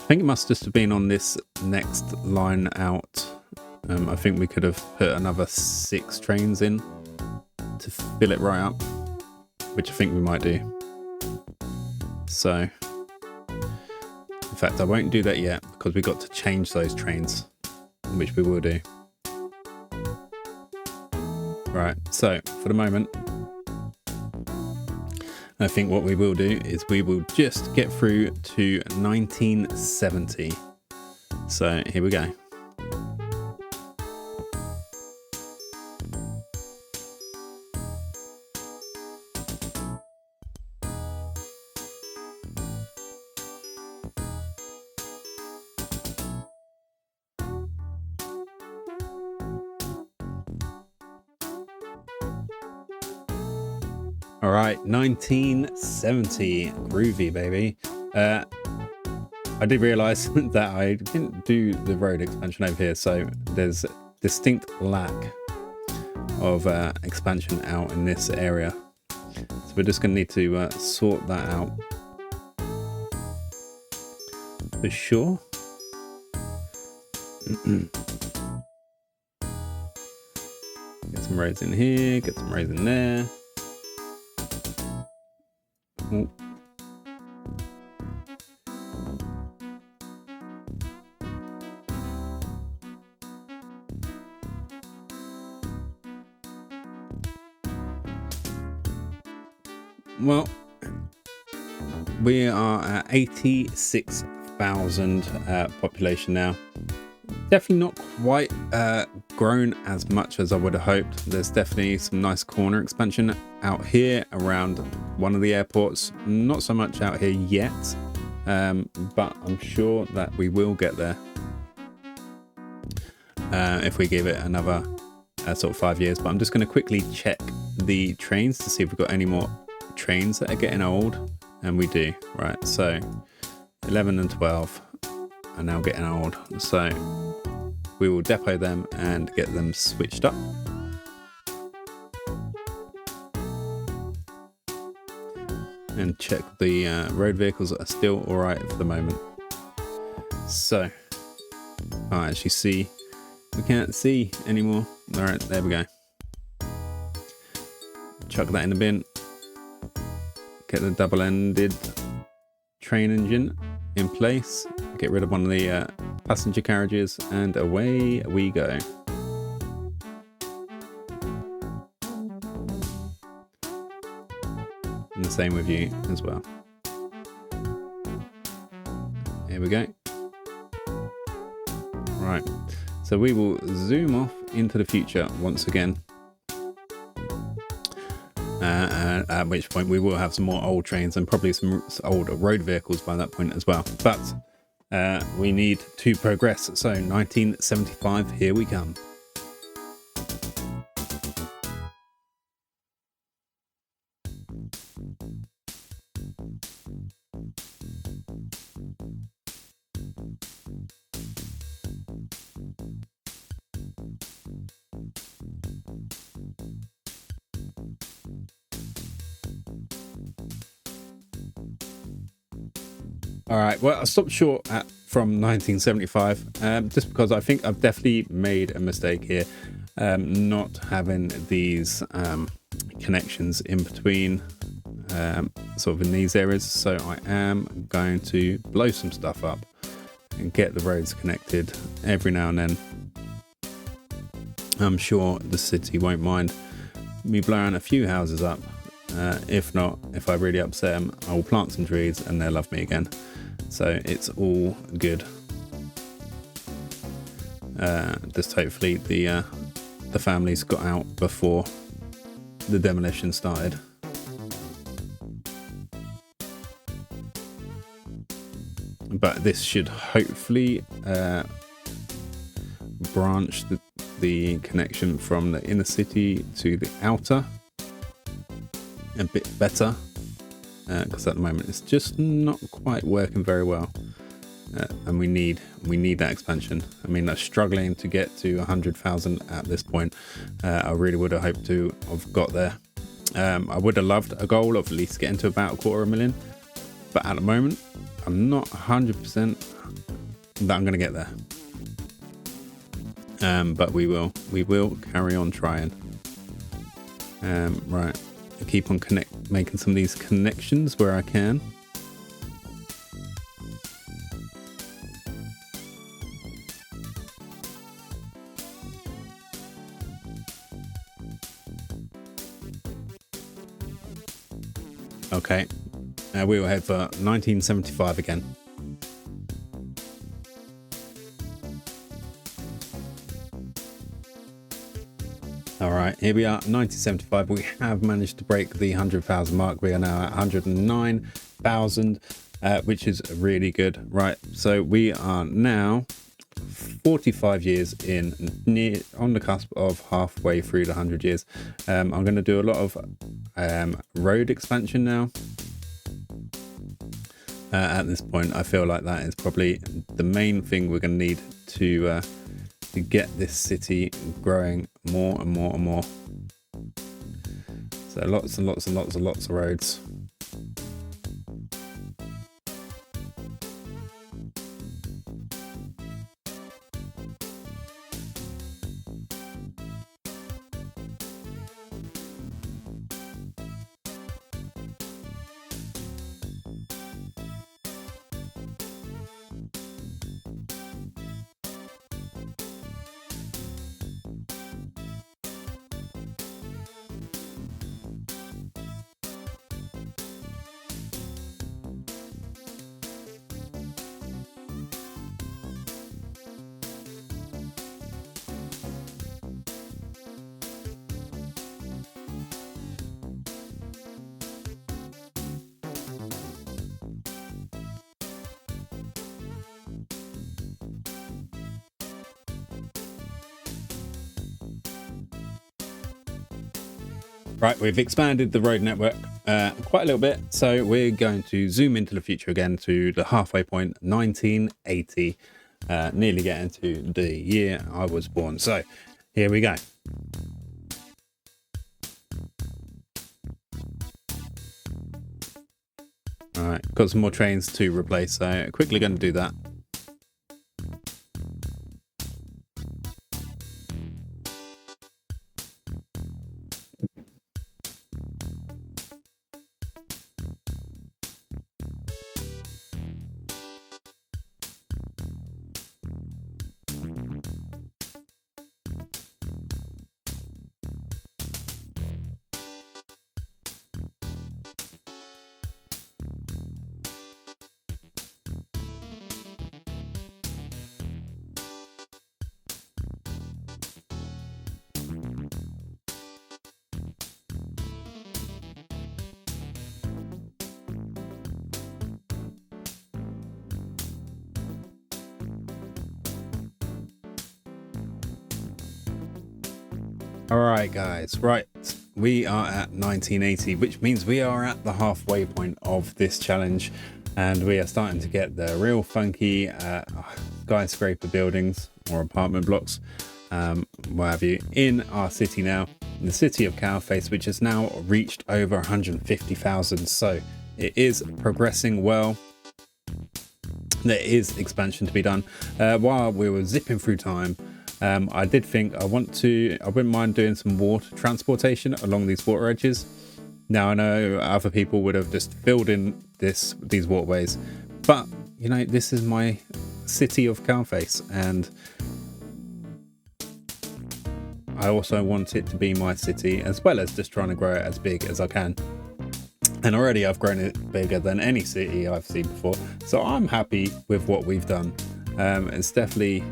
think it must just have been on this next line out. I think we could have put another 6 trains in to fill it right up, which I think we might do. So, in fact, I won't do that yet because we've got to change those trains, which we will do. Right, so for the moment, I think what we will do is we will just get through to 1970. So here we go. All right, 1970, groovy, baby. I did realise that I didn't do the road expansion over here, so there's a distinct lack of expansion out in this area. So we're just going to need to sort that out for sure. Get some roads in here, get some roads in there. Ooh. Well, we are at 86,000 population now. Definitely not quite grown as much as I would have hoped. There's definitely some nice corner expansion out here around one of the airports. Not so much out here yet, but I'm sure that we will get there if we give it another sort of 5 years. But I'm just going to quickly check the trains to see if we've got any more trains that are getting old, and we do. Right, so 11 and 12 are now getting old, so we will depot them and get them switched up. And check the road vehicles are still all right for the moment. So I actually see, we can't see anymore. All right, there we go. Chuck that in the bin. Get the double-ended train engine in place. Get rid of one of the passenger carriages, and away we go. And the same with you as well. Here we go. Right, so we will zoom off into the future once again. At which point we will have some more old trains and probably some old road vehicles by that point as well. But we need to progress. So 1975, here we come. All right, well, I stopped short from 1975 just because I think I've definitely made a mistake here, not having these connections in between sort of in these areas. So I am going to blow some stuff up and get the roads connected every now and then. I'm sure the city won't mind me blowing a few houses up. If not, if I really upset them, I will plant some trees and they'll love me again. So it's all good. Just hopefully the families got out before the demolition started. But this should hopefully branch the connection from the inner city to the outer a bit better, because at the moment it's just not quite working very well, and we need that expansion. I mean, that's struggling to get to 100,000 at this point. I really would have hoped to have got there. I would have loved a goal of at least getting to about 250,000, but at the moment I'm not 100% that I'm going to get there. But we will carry on trying. Right, I keep on making some of these connections where I can. Okay, we will head for 1975 again. All right, here we are, 1975. We have managed to break the 100,000 mark. We are now at 109,000, which is really good. Right, so we are now 45 years in, near on the cusp of halfway through the 100 years. I'm going to do a lot of road expansion now. At this point, I feel like that is probably the main thing we're going to need to get this city growing more and more and more. So lots and lots and lots and lots of roads. Right, we've expanded the road network quite a little bit, so we're going to zoom into the future again to the halfway point, 1980, nearly getting to the year I was born. So here we go. All right, got some more trains to replace, so quickly going to do that. All right, guys, right, we are at 1980, which means we are at the halfway point of this challenge, and we are starting to get the real funky skyscraper buildings or apartment blocks, what have you, in our city now, the city of CowFace, which has now reached over 150,000. So it is progressing well. There is expansion to be done. While we were zipping through time, I did think I wouldn't mind doing some water transportation along these water edges. Now I know other people would have just filled in these waterways, but you know, this is my city of CowFace, and I also want it to be my city, as well as just trying to grow it as big as I can. And already I've grown it bigger than any city I've seen before, so I'm happy with what we've done. It's definitely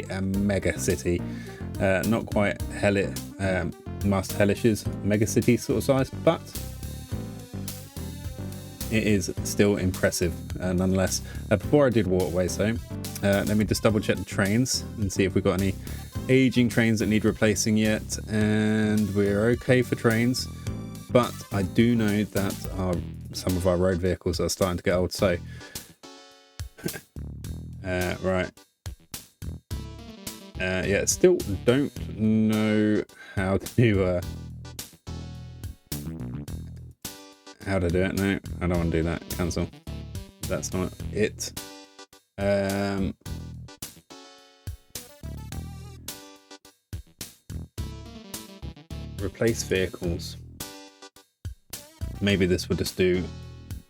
a mega city, not quite Hellish's mega city sort of size, but it is still impressive nonetheless. Before I did waterways though, let me just double check the trains and see if we've got any aging trains that need replacing yet, and we're okay for trains, but I do know that some of our road vehicles are starting to get old, so right. Yeah, still don't know how to do it. No, I don't want to do that. Cancel. That's not it. Replace vehicles. Maybe this would just do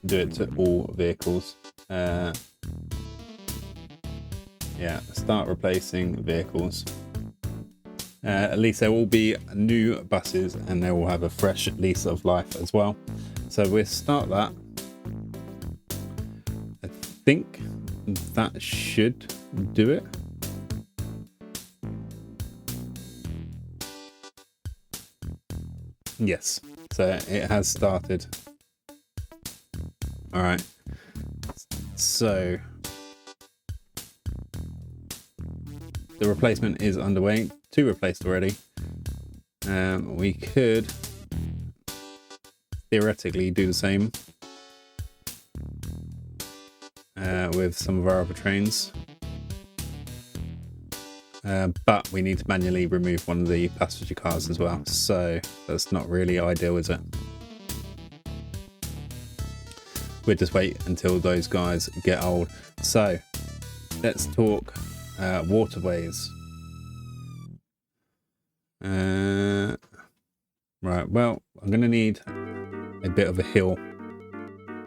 it to all vehicles. Yeah, start replacing vehicles. At least there will be new buses and they will have a fresh lease of life as well. So we'll start that. I think that should do it. Yes, so it has started. All right, so the replacement is underway. 2 replaced already. We could theoretically do the same with some of our other trains. But we need to manually remove one of the passenger cars as well. So that's not really ideal, is it? We'll just wait until those guys get old. So let's talk waterways. Right, well, I'm going to need a bit of a hill,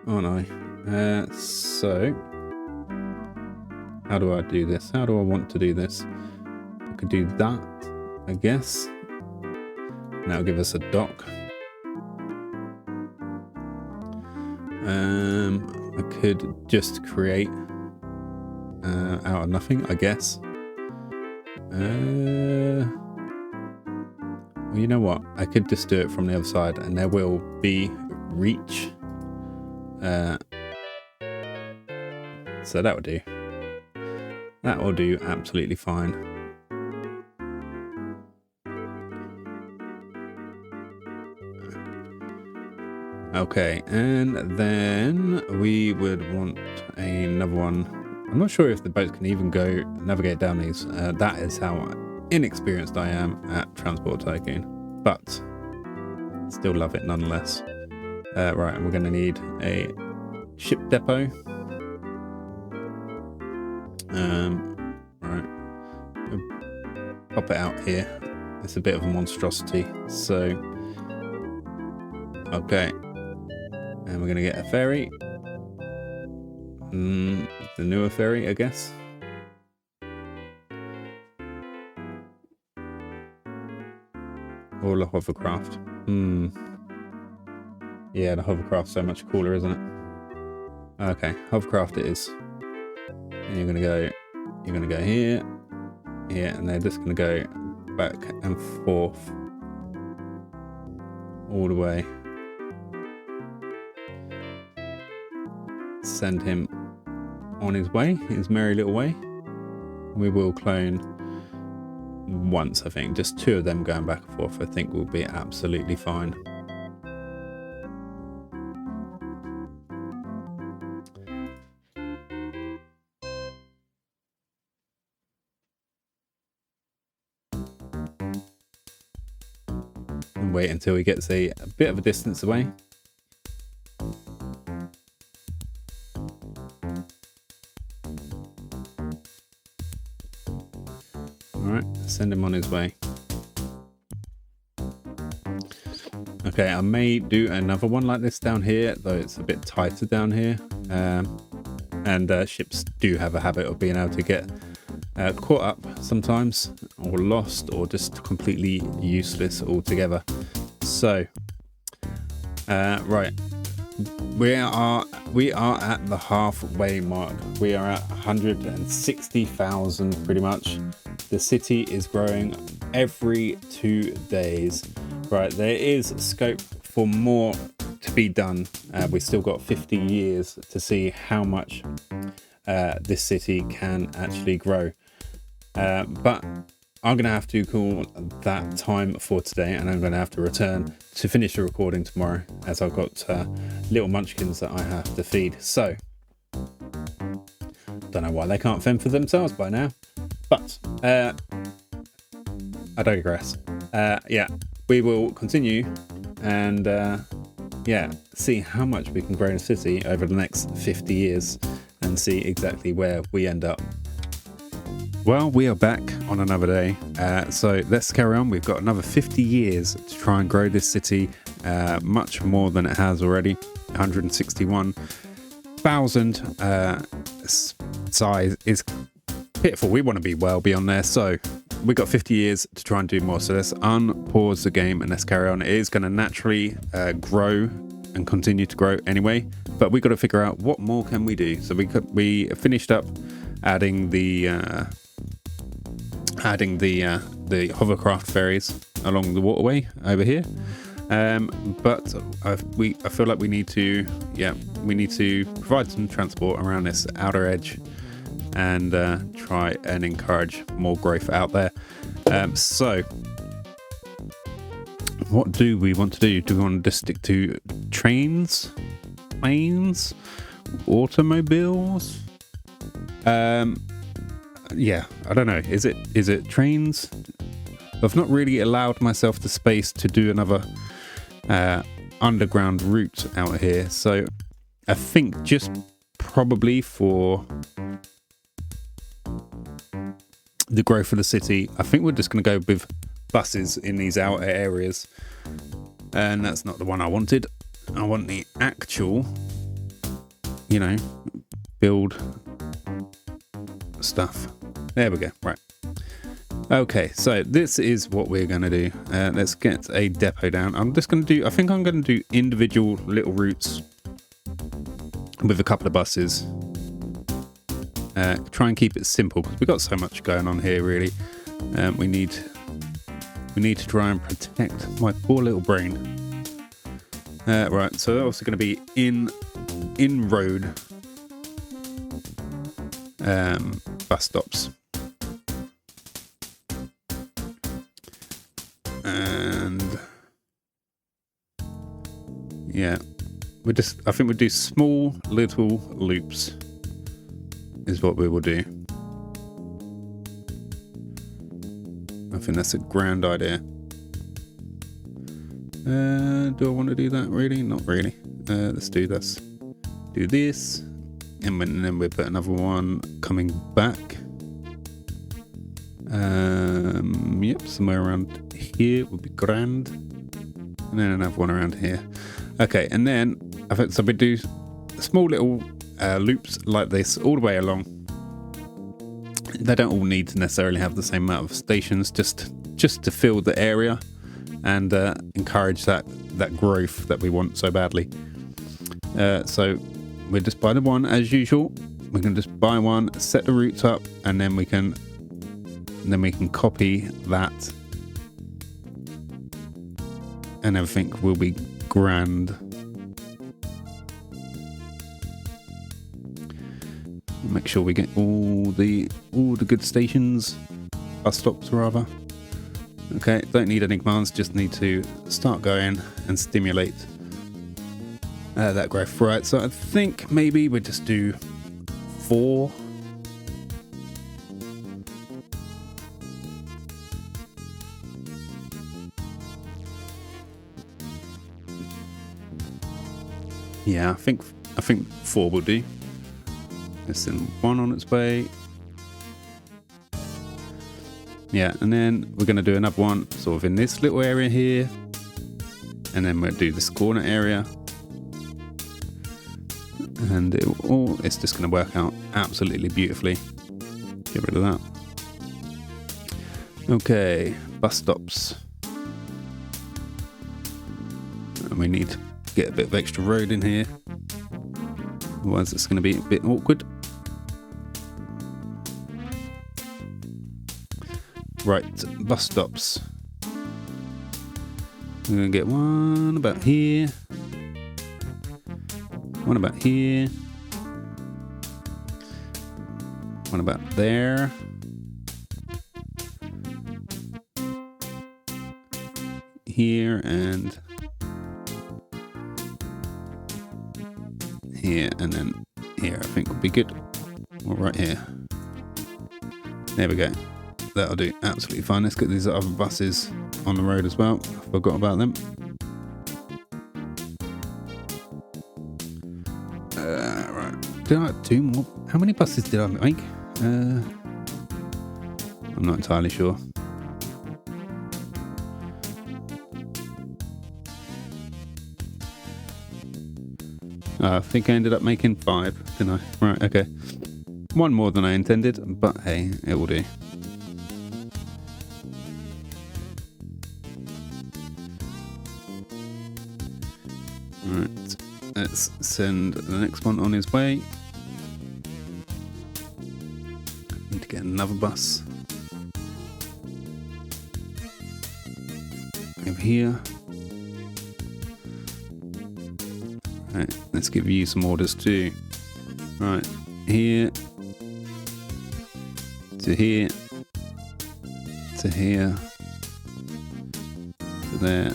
aren't I? So how do I do this? How do I want to do this? I could do that, I guess. That'll give us a dock. I could just create out of nothing, I guess. Well, you know what? I could just do it from the other side, and there will be reach. So that will do. That will do absolutely fine. Okay, and then we would want another one. I'm not sure if the boats can even go navigate down these. That is how inexperienced I am at Transport Tycoon, but still love it nonetheless. Right, and we're going to need a ship depot. Right, pop it out here. It's a bit of a monstrosity, so okay. And we're going to get a ferry. The newer ferry, I guess. Or the hovercraft. Yeah, the hovercraft's so much cooler, isn't it? Okay, hovercraft it is. And you're gonna go here, here, and they're just gonna go back and forth all the way. Send him on his way, his merry little way. We will clone once, I think. Just 2 of them going back and forth, I think will be absolutely fine. And wait until he gets a bit of a distance away. Alright, send him on his way. Okay, I may do another one like this down here, though it's a bit tighter down here. And ships do have a habit of being able to get caught up sometimes, or lost, or just completely useless altogether. So, right, we are at the halfway mark. We are at 160,000 pretty much. The city is growing every 2 days. Right, there is scope for more to be done. We've still got 50 years to see how much this city can actually grow. But I'm going to have to call that time for today, and I'm going to have to return to finish the recording tomorrow, as I've got little munchkins that I have to feed. So, don't know why they can't fend for themselves by now, but I digress. Yeah, we will continue and yeah, see how much we can grow in a city over the next 50 years and see exactly where we end up. Well, we are back on another day, so let's carry on. We've got another 50 years to try and grow this city much more than it has already. 161,000 size is pitiful. We want to be well beyond there, so we've got 50 years to try and do more. So let's unpause the game and let's carry on. It is going to naturally grow and continue to grow anyway, but we've got to figure out what more can we do. So we finished up adding the hovercraft ferries along the waterway over here, but I feel like we need to provide some transport around this outer edge and try and encourage more growth out there. So what do we want to do? Do we want to just stick to trains, planes, automobiles? Yeah, I don't know. Is it trains? I've not really allowed myself the space to do another underground route out here, so I think just probably for the growth of the city, I think we're just going to go with buses in these outer areas, and that's not the one I wanted. I want the actual, build stuff. There we go. Right. Okay, so this is what we're going to do. Let's get a depot down. I think I'm going to do individual little routes with a couple of buses. Try and keep it simple because we've got so much going on here, really. We need to try and protect my poor little brain. Right, so they're also going to be in road bus stops. And yeah, I think we'll do small little loops is what we will do. I think that's a grand idea. Do I want to do that really? Not really. Let's do this. Do this. And then we'll put another one coming back. Yep, somewhere around here would be grand. And then another one around here. Okay, and then I think so we do small little loops like this all the way along. They don't all need to necessarily have the same amount of stations, just to fill the area and encourage that growth that we want so badly. So we'll just buy the one as usual. We can just buy one, set the roots up, and then we can copy that, and everything will be grand. Make sure we get all the good stations, bus stops rather. Okay, don't need any commands, just need to start going and stimulate that growth. Right, so I think maybe we just do 4. Yeah, I think 4 will do. Let's send 1 on its way. Yeah, and then we're going to do another one sort of in this little area here. And then we'll do this corner area. And it's just going to work out absolutely beautifully. Get rid of that. Okay, bus stops. And we need to get a bit of extra road in here. Otherwise it's going to be a bit awkward. Right, bus stops. We're going to get one about here. One about here. One about there. Here and here, and then here I think would be good. Or right here. There we go. That'll do absolutely fine. Let's get these other buses on the road as well. I forgot about them. Right. Did I do more? How many buses did I make? I'm not entirely sure. I think I ended up making 5, didn't I? Right, okay. 1 more than I intended, but hey, it will do. Right, let's send the next one on his way. Need to get another bus. Over here. Right, let's give you some orders too. Right, here. To here. To here. To there.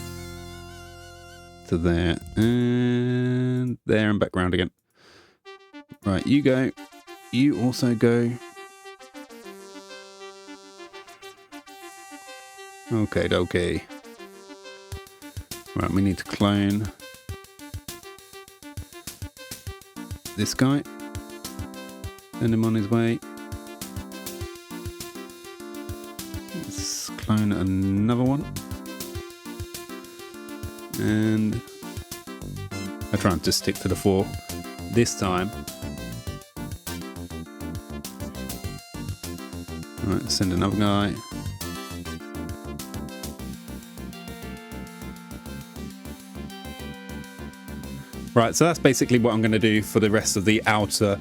To there. And there and back round again. Right, you go. You also go. Okay. Right, we need to clone this guy. Send him on his way. Let's clone another one. And I try and just stick to the 4 this time. Alright, send another guy. Right, so that's basically what I'm going to do for the rest of the outer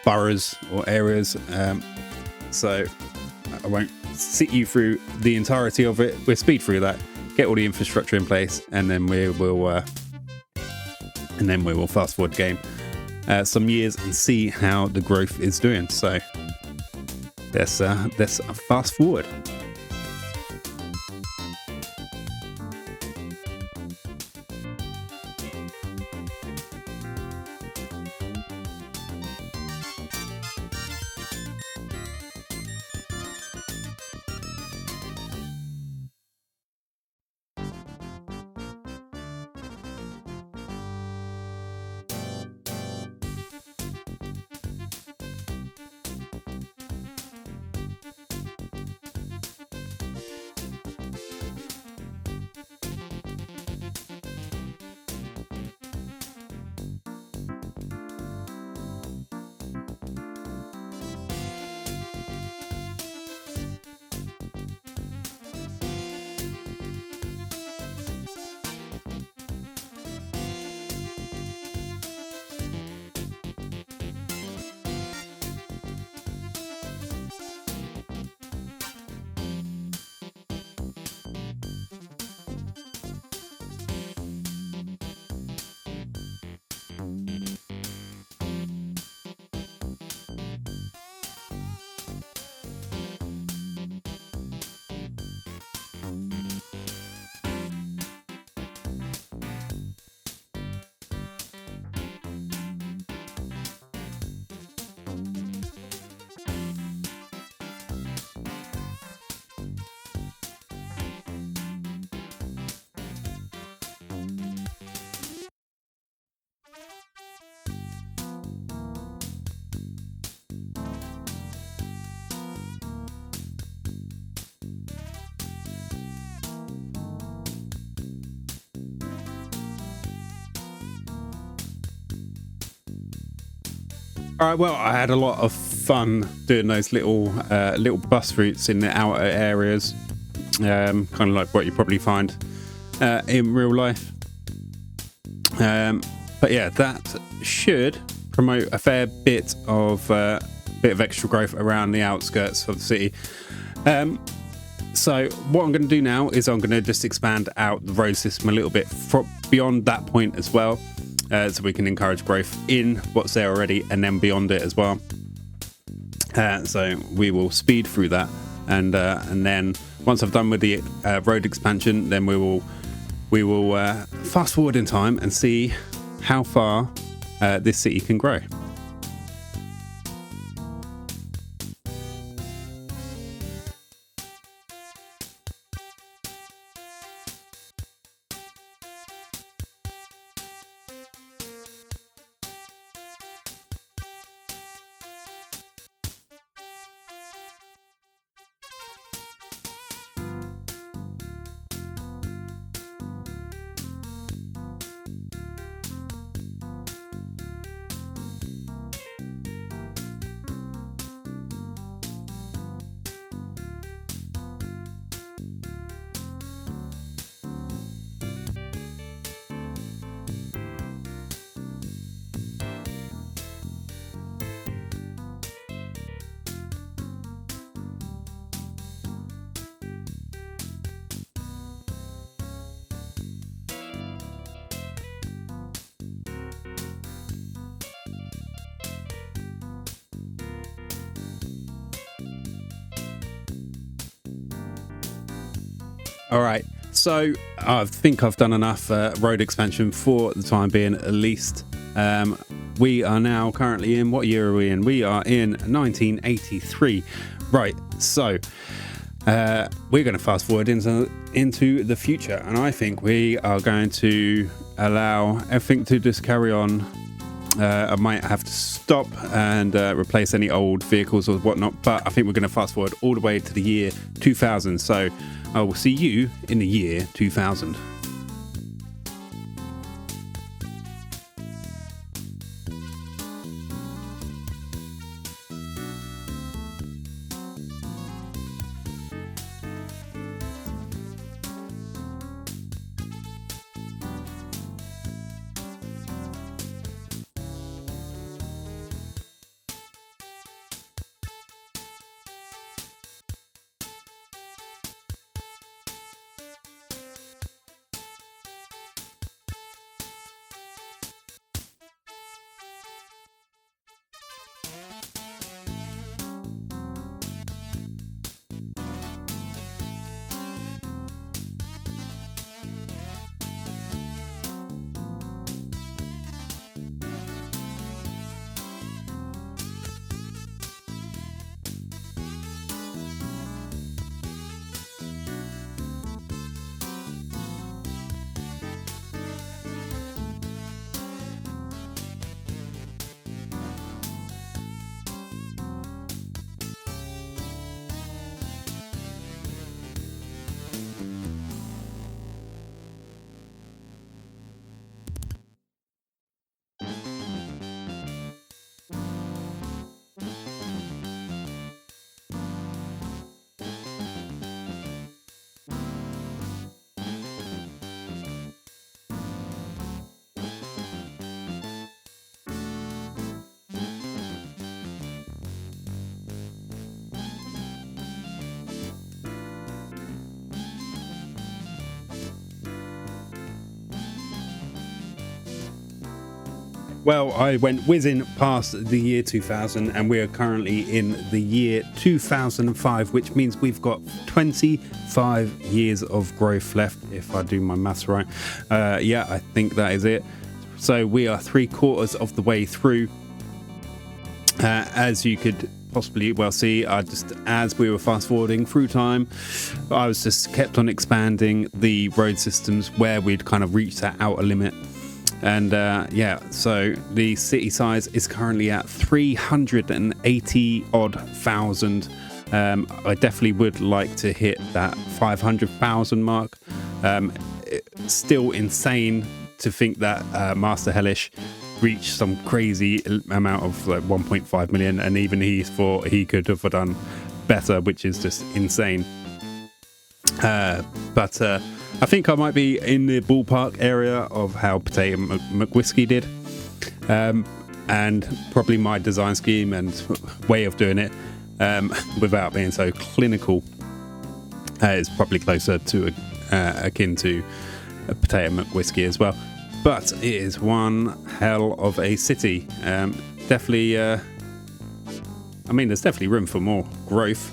boroughs or areas. So I won't sit you through the entirety of it. We'll speed through that, get all the infrastructure in place, and then we will fast forward the game some years and see how the growth is doing. So let's fast forward. All right, well, I had a lot of fun doing those little bus routes in the outer areas, kind of like what you probably find in real life. But yeah, that should promote a fair bit of extra growth around the outskirts of the city. So what I'm going to do now is I'm going to just expand out the road system a little bit beyond that point as well. So we can encourage growth in what's there already and then beyond it as well. So we will speed through that, and then once I've done with the road expansion, then we will fast forward in time and see how far this city can grow. All right, so I think I've done enough road expansion for the time being, at least. We are now currently in, what year are we in? We are in 1983. Right, so we're going to fast forward into the future, and I think we are going to allow everything to just carry on. I might have to stop and replace any old vehicles or whatnot, but I think we're going to fast forward all the way to the year 2000. So I will see you in the year 2000. Well, I went whizzing past the year 2000, and we are currently in the year 2005, which means we've got 25 years of growth left, if I do my maths right. Yeah, I think that is it. So we are 3/4 of the way through. As you could possibly well see, as we were fast forwarding through time, I was just kept on expanding the road systems where we'd kind of reached that outer limit. And yeah, so the city size is currently at 380 odd thousand. I definitely would like to hit that 500,000 mark. It's still insane to think that Master Hellish reached some crazy amount of like 1.5 million, and even he thought he could have done better, which is just insane. But I think I might be in the ballpark area of how PotatoMcWhiskey did, and probably my design scheme and way of doing it, without being so clinical, is probably closer to akin to PotatoMcWhiskey as well. But it is one hell of a city. Definitely, I mean, there's definitely room for more growth,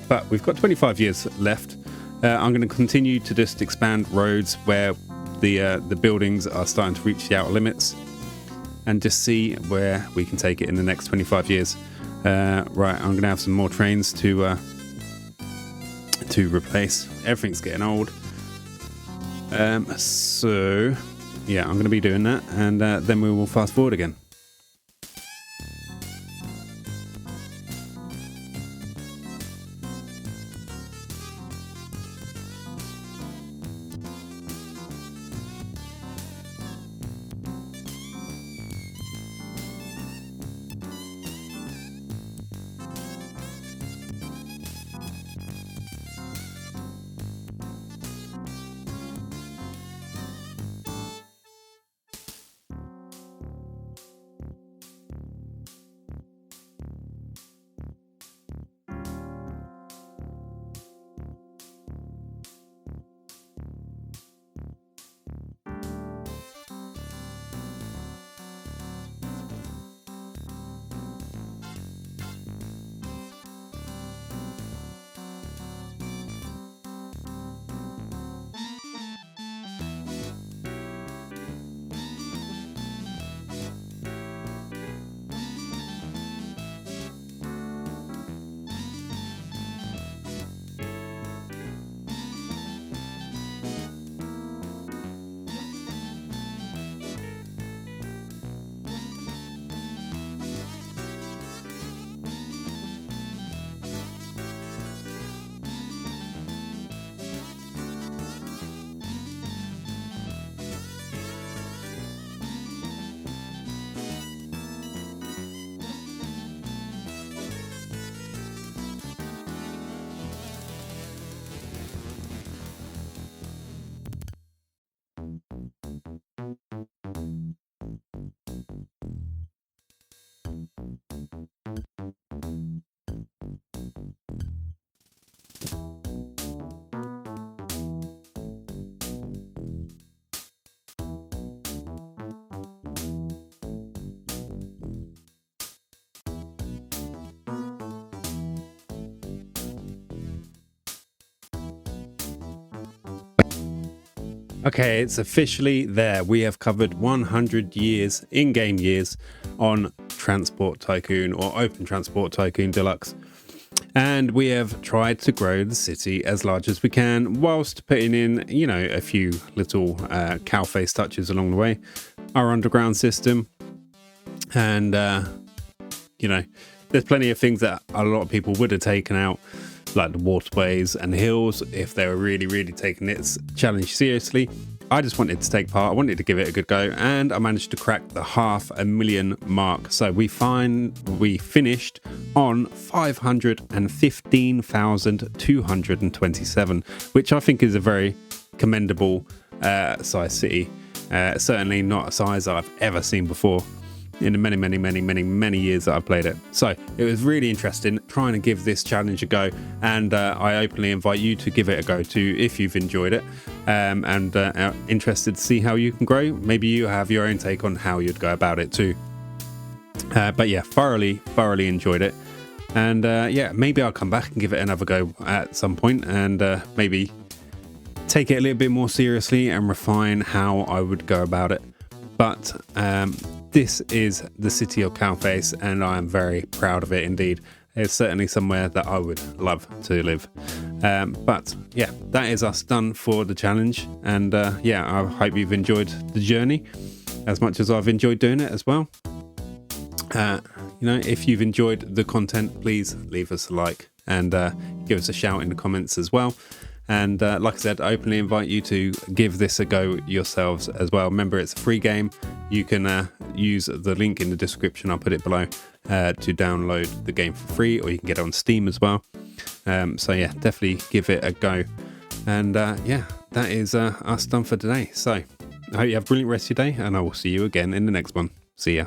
but we've got 25 years left. I'm going to continue to just expand roads where the buildings are starting to reach the outer limits, and just see where we can take it in the next 25 years. Right, I'm going to have some more trains to replace. Everything's getting old. So yeah, I'm going to be doing that, and then we will fast forward again. Okay, it's officially there. We have covered 100 years, in-game years, on Transport Tycoon, or Open Transport Tycoon Deluxe. And we have tried to grow the city as large as we can, whilst putting in, you know, a few little CowFace touches along the way. Our underground system. And, you know, there's plenty of things that a lot of people would have taken out, like the waterways and hills, if they were really taking its challenge seriously. I just wanted to take part. I wanted to give it a good go, and I managed to crack the 500,000 mark. So we finished on 515,227, which I think is a very commendable size city. Certainly not a size I've ever seen before in the many years that I've played it. So it was really interesting trying to give this challenge a go, and I openly invite you to give it a go too if you've enjoyed it, and are interested to see how you can grow. Maybe you have your own take on how you'd go about it too. But yeah, thoroughly enjoyed it, and yeah, maybe I'll come back and give it another go at some point, and maybe take it a little bit more seriously and refine how I would go about it. But this is the city of CowFace, and I am very proud of it indeed. It's certainly somewhere that I would love to live. But yeah, that is us done for the challenge. And yeah, I hope you've enjoyed the journey as much as I've enjoyed doing it as well. You know, if you've enjoyed the content, please leave us a like and give us a shout in the comments as well. And like I said, I openly invite you to give this a go yourselves as well. Remember, it's a free game. you can use the link in the description. I'll put it below to download the game for free, or you can get it on Steam as well. So yeah, definitely give it a go. And yeah, that is us done for today. So I hope you have a brilliant rest of your day, and I will see you again in the next one. See ya.